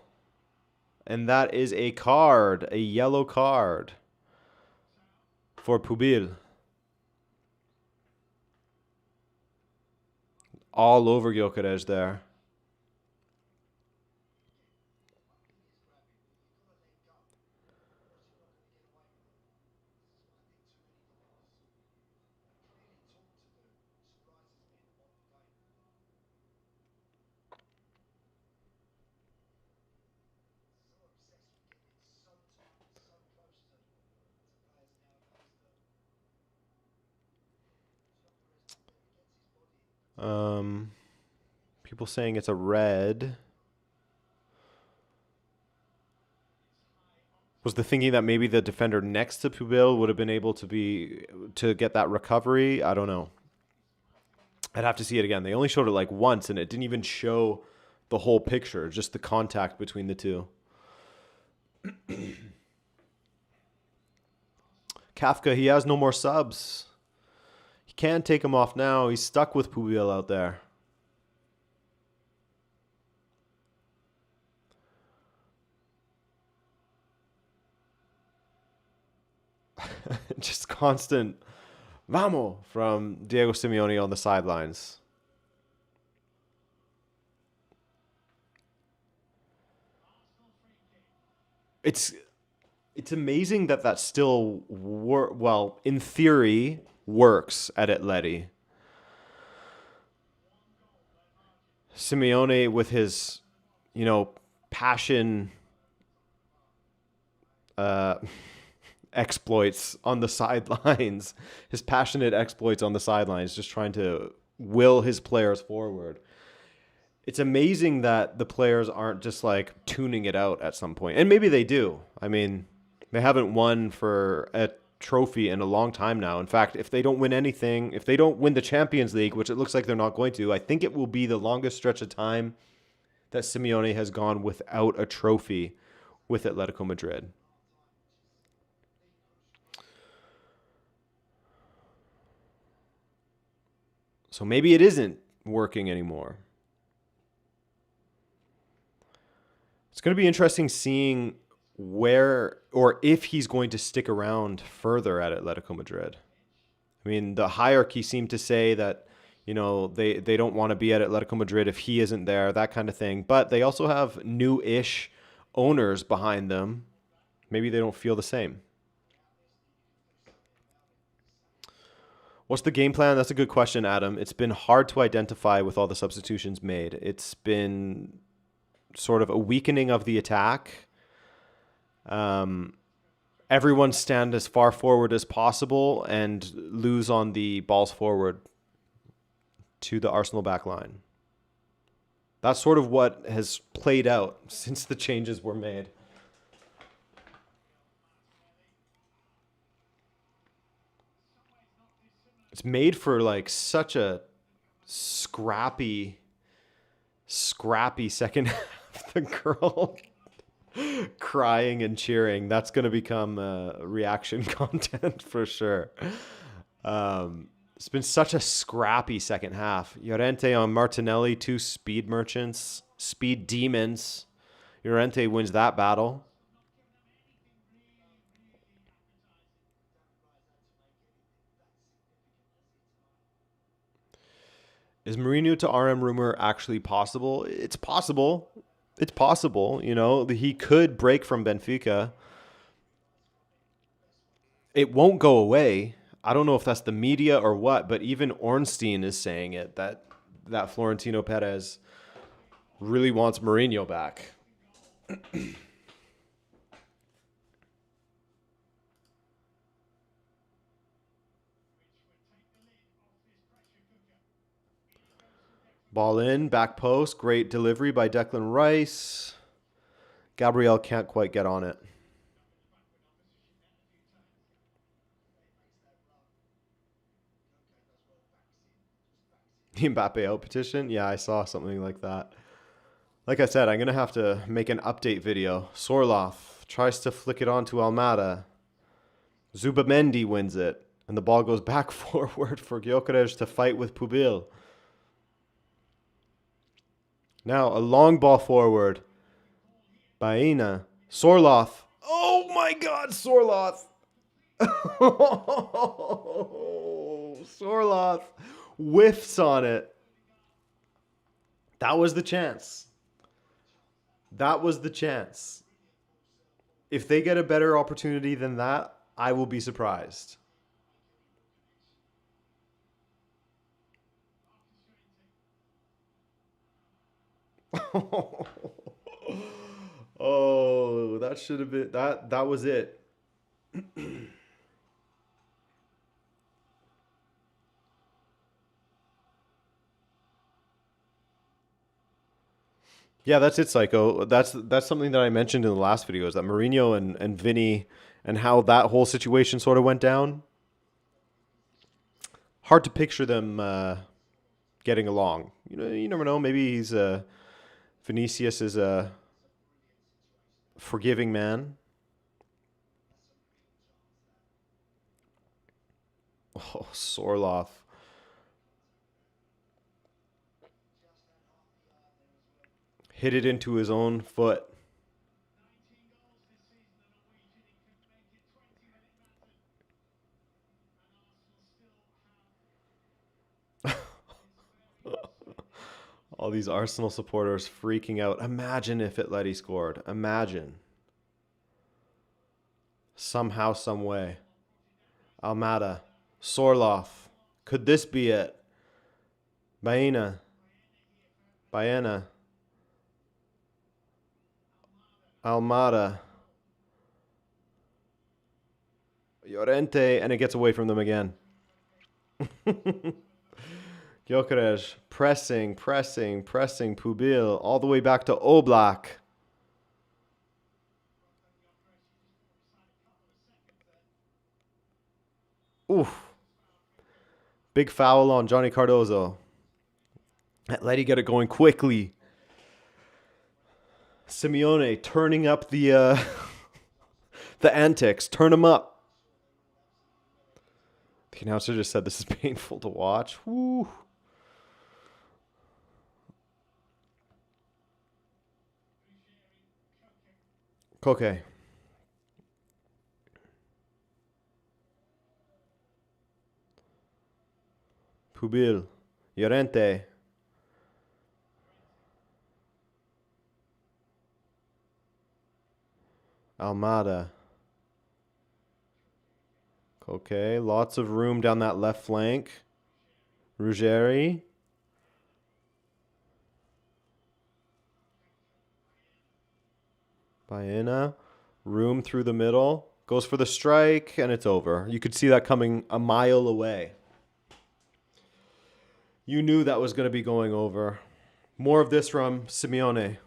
And that is a card, a yellow card for Pubil. All over Gyökeres there. People saying it's a red. Was the thinking that maybe the defender next to Pubil would have been able to get that recovery? I don't know. I'd have to see it again. They only showed it like once, and it didn't even show the whole picture, just the contact between the two. Kafka, he has no more subs. He can't take him off now. He's stuck with Pubil out there. Just constant vamos from Diego Simeone on the sidelines. It's amazing that still well, in theory, works at Atleti. Simeone with his, passion exploits on the sidelines, his passionate exploits on the sidelines, just trying to will his players forward. It's amazing that the players aren't just like tuning it out at some point. And maybe they do. I mean, they haven't won for a trophy in a long time now. In fact, if they don't win anything, if they don't win the Champions League, which it looks like they're not going to, I think it will be the longest stretch of time that Simeone has gone without a trophy with Atletico Madrid. So maybe it isn't working anymore. It's going to be interesting seeing where or if he's going to stick around further at Atletico Madrid. I mean, the hierarchy seemed to say that, they don't want to be at Atletico Madrid if he isn't there, that kind of thing. But they also have new-ish owners behind them. Maybe they don't feel the same. What's the game plan? That's a good question, Adam. It's been hard to identify with all the substitutions made. It's been sort of a weakening of the attack. Everyone stand as far forward as possible and lose on the balls forward to the Arsenal back line. That's sort of what has played out since the changes were made. It's made for like such a scrappy second half. The girl crying and cheering. That's going to become reaction content for sure. It's been such a scrappy second half. Llorente on Martinelli, 2 speed merchants, speed demons. Llorente wins that battle. Is Mourinho to RM rumor actually possible? It's possible. It's possible. You know, he could break from Benfica. It won't go away. I don't know if that's the media or what, but even Ornstein is saying it, that Florentino Perez really wants Mourinho back. Ball in, back post, great delivery by Declan Rice. Gabriel can't quite get on it. The Mbappe out petition? Yeah, I saw something like that. Like I said, I'm going to have to make an update video. Sorloth tries to flick it on to Almada. Zubamendi wins it. And the ball goes back forward for Gyökeres to fight with Pubil. Now a long ball forward. Baena. Sorloth. Oh my god, Sorloth. Sorloth whiffs on it. That was the chance. That was the chance. If they get a better opportunity than that, I will be surprised. Oh, that should have been that was it. Yeah, that's it, Psycho. That's something that I mentioned in the last video, is that Mourinho and Vinny and how that whole situation sort of went down. Hard to picture them getting along. You know, you never know. Maybe Vinicius is a forgiving man. Oh, Sorloth. Hit it into his own foot. All these Arsenal supporters freaking out. Imagine if Atleti scored. Imagine. Somehow, some way. Almada. Sorloth. Could this be it? Baena. Almada. Llorente. And it gets away from them again. Gyökeres pressing Pubil all the way back to Oblak. Oof. Big foul on Johnny Cardozo. Atleti get it going quickly. Simeone turning up the the antics. Turn them up. The announcer just said this is painful to watch. Woo. Koke. Pubil. Llorente. Almada. Okay, lots of room down that left flank. Ruggeri. Baena. Room through the middle. Goes for the strike, and it's over. You could see that coming a mile away. You knew that was going to be going over. More of this from Simeone.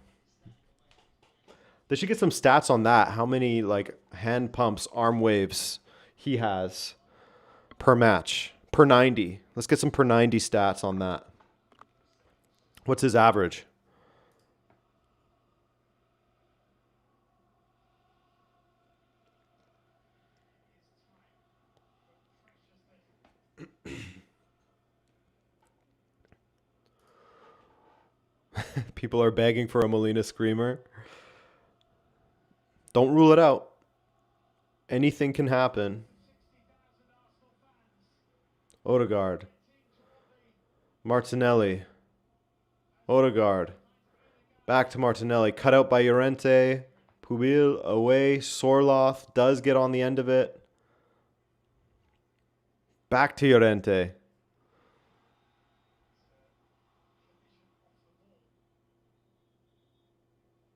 They should get some stats on that. How many like hand pumps, arm waves he has per match, per 90. Let's get some per 90 stats on that. What's his average? People are begging for a Molina screamer. Don't rule it out. Anything can happen. Odegaard. Martinelli. Odegaard. Back to Martinelli. Cut out by Llorente. Pubil away. Sorloth does get on the end of it. Back to Llorente.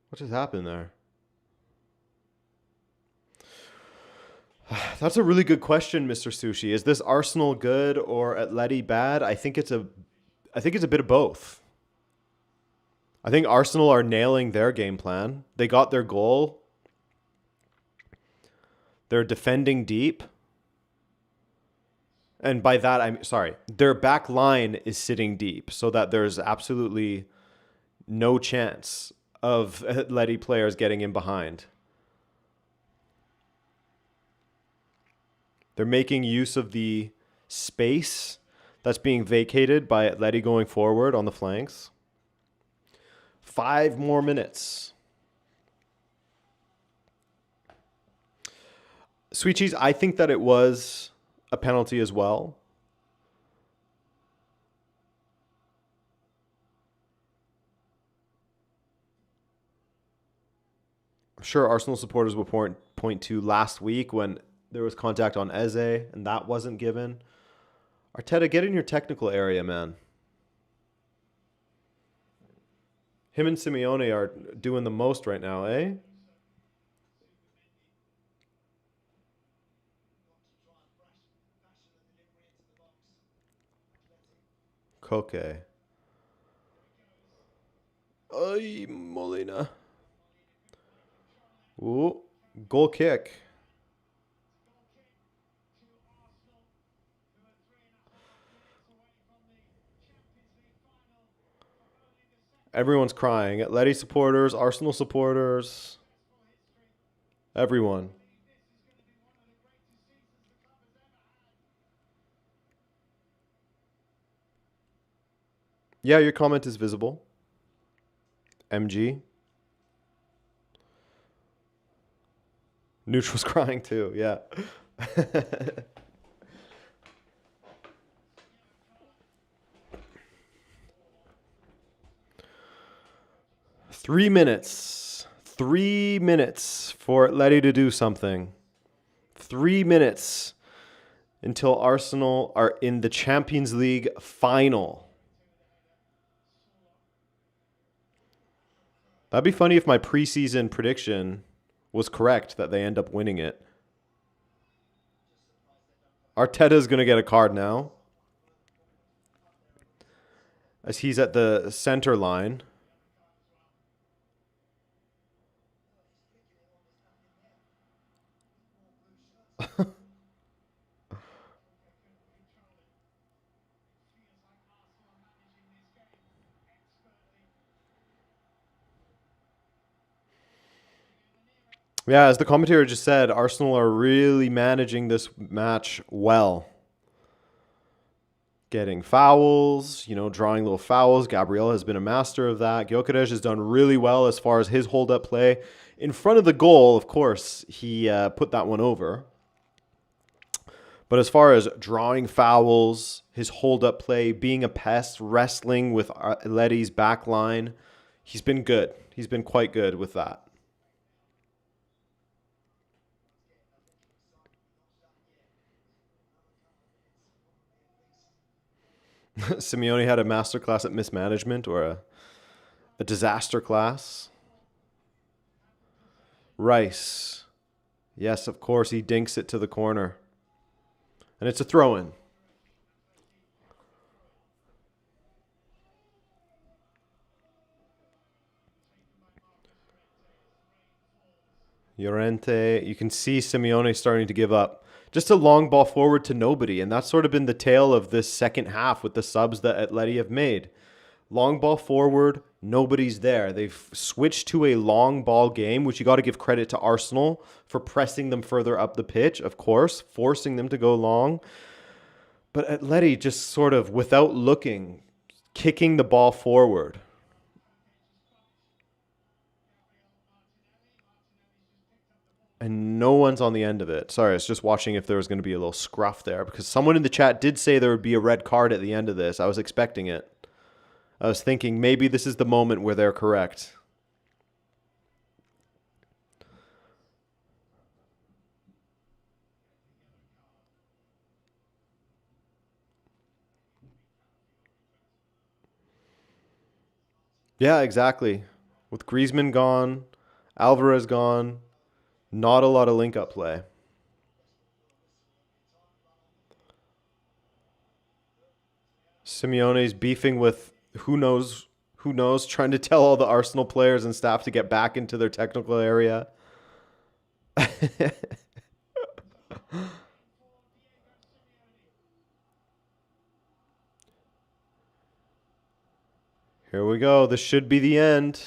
What just happened there? That's a really good question, Mr. Sushi. Is this Arsenal good or Atleti bad? I think it's a bit of both. I think Arsenal are nailing their game plan. They got their goal. They're defending deep. And by that, I'm sorry. Their back line is sitting deep so that there's absolutely no chance of Atleti players getting in behind. They're making use of the space that's being vacated by Atleti going forward on the flanks. 5 more minutes. Sweet Cheese, I think that it was a penalty as well. I'm sure Arsenal supporters will point to last week when there was contact on Eze and that wasn't given. Arteta, get in your technical area, man. Him and Simeone are doing the most right now, eh? Koke. Ay, Molina. Ooh, goal kick. Everyone's crying. Atleti supporters, Arsenal supporters, everyone. Yeah, your comment is visible. MG. Neutral's crying too, yeah. 3 minutes. 3 minutes for Atleti to do something. 3 minutes until Arsenal are in the Champions League final. That'd be funny if my preseason prediction was correct that they end up winning it. Arteta's going to get a card now, as he's at the center line. Yeah, as the commentator just said, Arsenal are really managing this match well. Getting fouls, drawing little fouls. Gabriel has been a master of that. Gyökeres has done really well as far as his hold-up play. In front of the goal, of course, he put that one over. But as far as drawing fouls, his hold-up play, being a pest, wrestling with Atleti's back line, he's been good. He's been quite good with that. Simeone had a masterclass at mismanagement or a disaster class. Rice. Yes, of course, he dinks it to the corner. And it's a throw-in. Llorente. You can see Simeone starting to give up. Just a long ball forward to nobody. And that's sort of been the tale of this second half with the subs that Atleti have made. Long ball forward, nobody's there. They've switched to a long ball game, which you got to give credit to Arsenal for pressing them further up the pitch, of course, forcing them to go long. But Atleti just sort of, without looking, kicking the ball forward. And no one's on the end of it. Sorry, I was just watching if there was going to be a little scruff there because someone in the chat did say there would be a red card at the end of this. I was expecting it. I was thinking maybe this is the moment where they're correct. Yeah, exactly. With Griezmann gone, Alvarez gone, not a lot of link-up play. Simeone's beefing with who knows, trying to tell all the Arsenal players and staff to get back into their technical area. Here we go. This should be the end.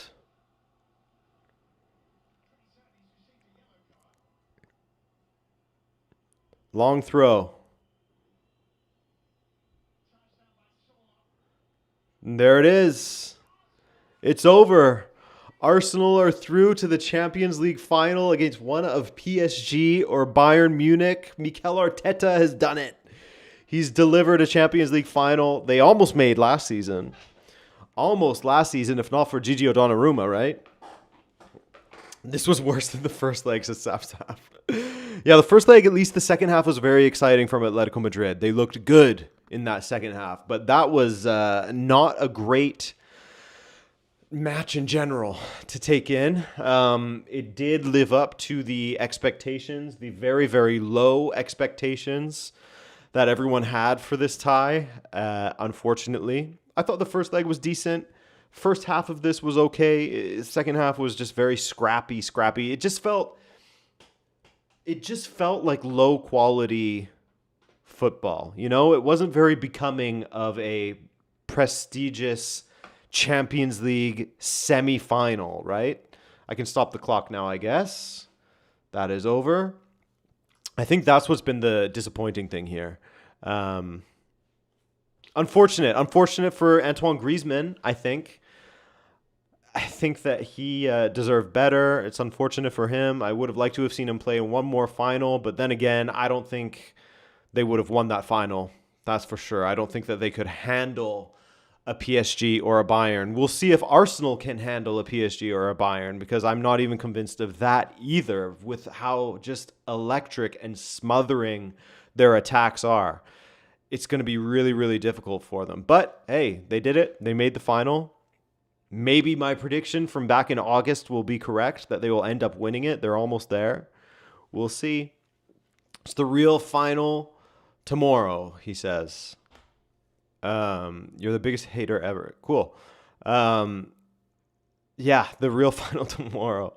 Long throw. And there it is. It's over. Arsenal are through to the Champions League final against one of PSG or Bayern Munich. Mikel Arteta has done it. He's delivered a Champions League final they almost made last season. Almost last season, if not for Gigi Donnarumma, right? This was worse than the first leg, says Safsaf. Yeah, the first leg, at least the second half was very exciting from Atletico Madrid. They looked good in that second half, but that was not a great match in general to take in. It did live up to the expectations, the very, very low expectations that everyone had for this tie, unfortunately. I thought the first leg was decent. First half of this was okay. Second half was just very scrappy. It just felt like low quality football. You know, it wasn't very becoming of a prestigious Champions League semi-final, right? I can stop the clock now, I guess. That is over. I think that's what's been the disappointing thing here. Unfortunate for Antoine Griezmann, I think. I think that he deserved better. It's unfortunate for him. I would have liked to have seen him play in one more final, but then again, I don't think they would have won that final. That's for sure. I don't think that they could handle a PSG or a Bayern. We'll see if Arsenal can handle a PSG or a Bayern, because I'm not even convinced of that either, with how just electric and smothering their attacks are. It's going to be really, really difficult for them. But hey, they did it. They made the final. Maybe my prediction from back in August will be correct, that they will end up winning it. They're almost there. We'll see. It's the real final tomorrow, he says. You're the biggest hater ever. Cool. Yeah, the real final tomorrow.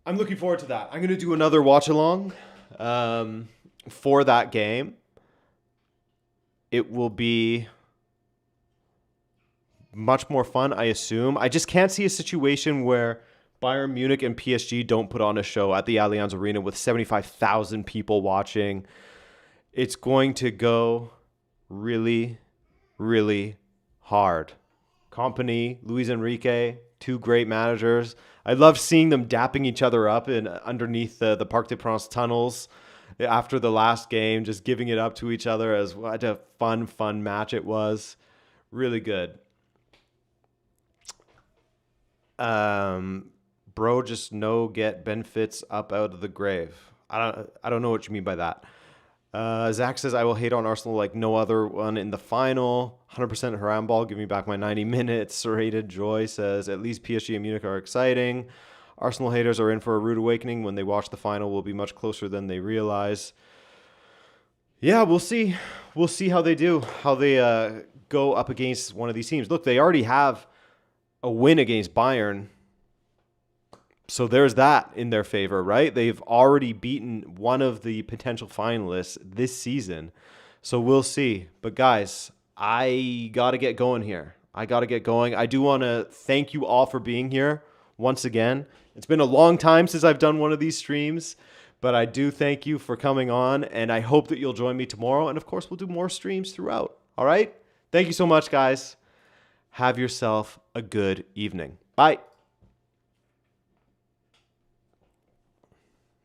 I'm looking forward to that. I'm going to do another watch along for that game. It will be much more fun, I assume. I just can't see a situation where Bayern Munich and PSG don't put on a show at the Allianz Arena with 75,000 people watching. It's going to go really, really hard. Kompany, Luis Enrique, two great managers. I love seeing them dapping each other up underneath the Parc des Princes tunnels after the last game, just giving it up to each other. As what a fun match it was. Really good. Bro, just no get Ben Fitz up out of the grave. I don't know what you mean by that. Zach says, I will hate on Arsenal like no other one in the final. 100% Haram ball. Give me back my 90 minutes. Serrated Joy says, at least PSG and Munich are exciting. Arsenal haters are in for a rude awakening. When they watch the final, will be much closer than they realize. Yeah, we'll see. We'll see how they do, how they go up against one of these teams. Look, they already have a win against Bayern. So there's that in their favor, right? They've already beaten one of the potential finalists this season. So we'll see. But guys, I got to get going here. I got to get going. I do want to thank you all for being here once again. It's been a long time since I've done one of these streams, but I do thank you for coming on, and I hope that you'll join me tomorrow. And of course, we'll do more streams throughout. All right? Thank you so much, guys. Have yourself a good evening. Bye.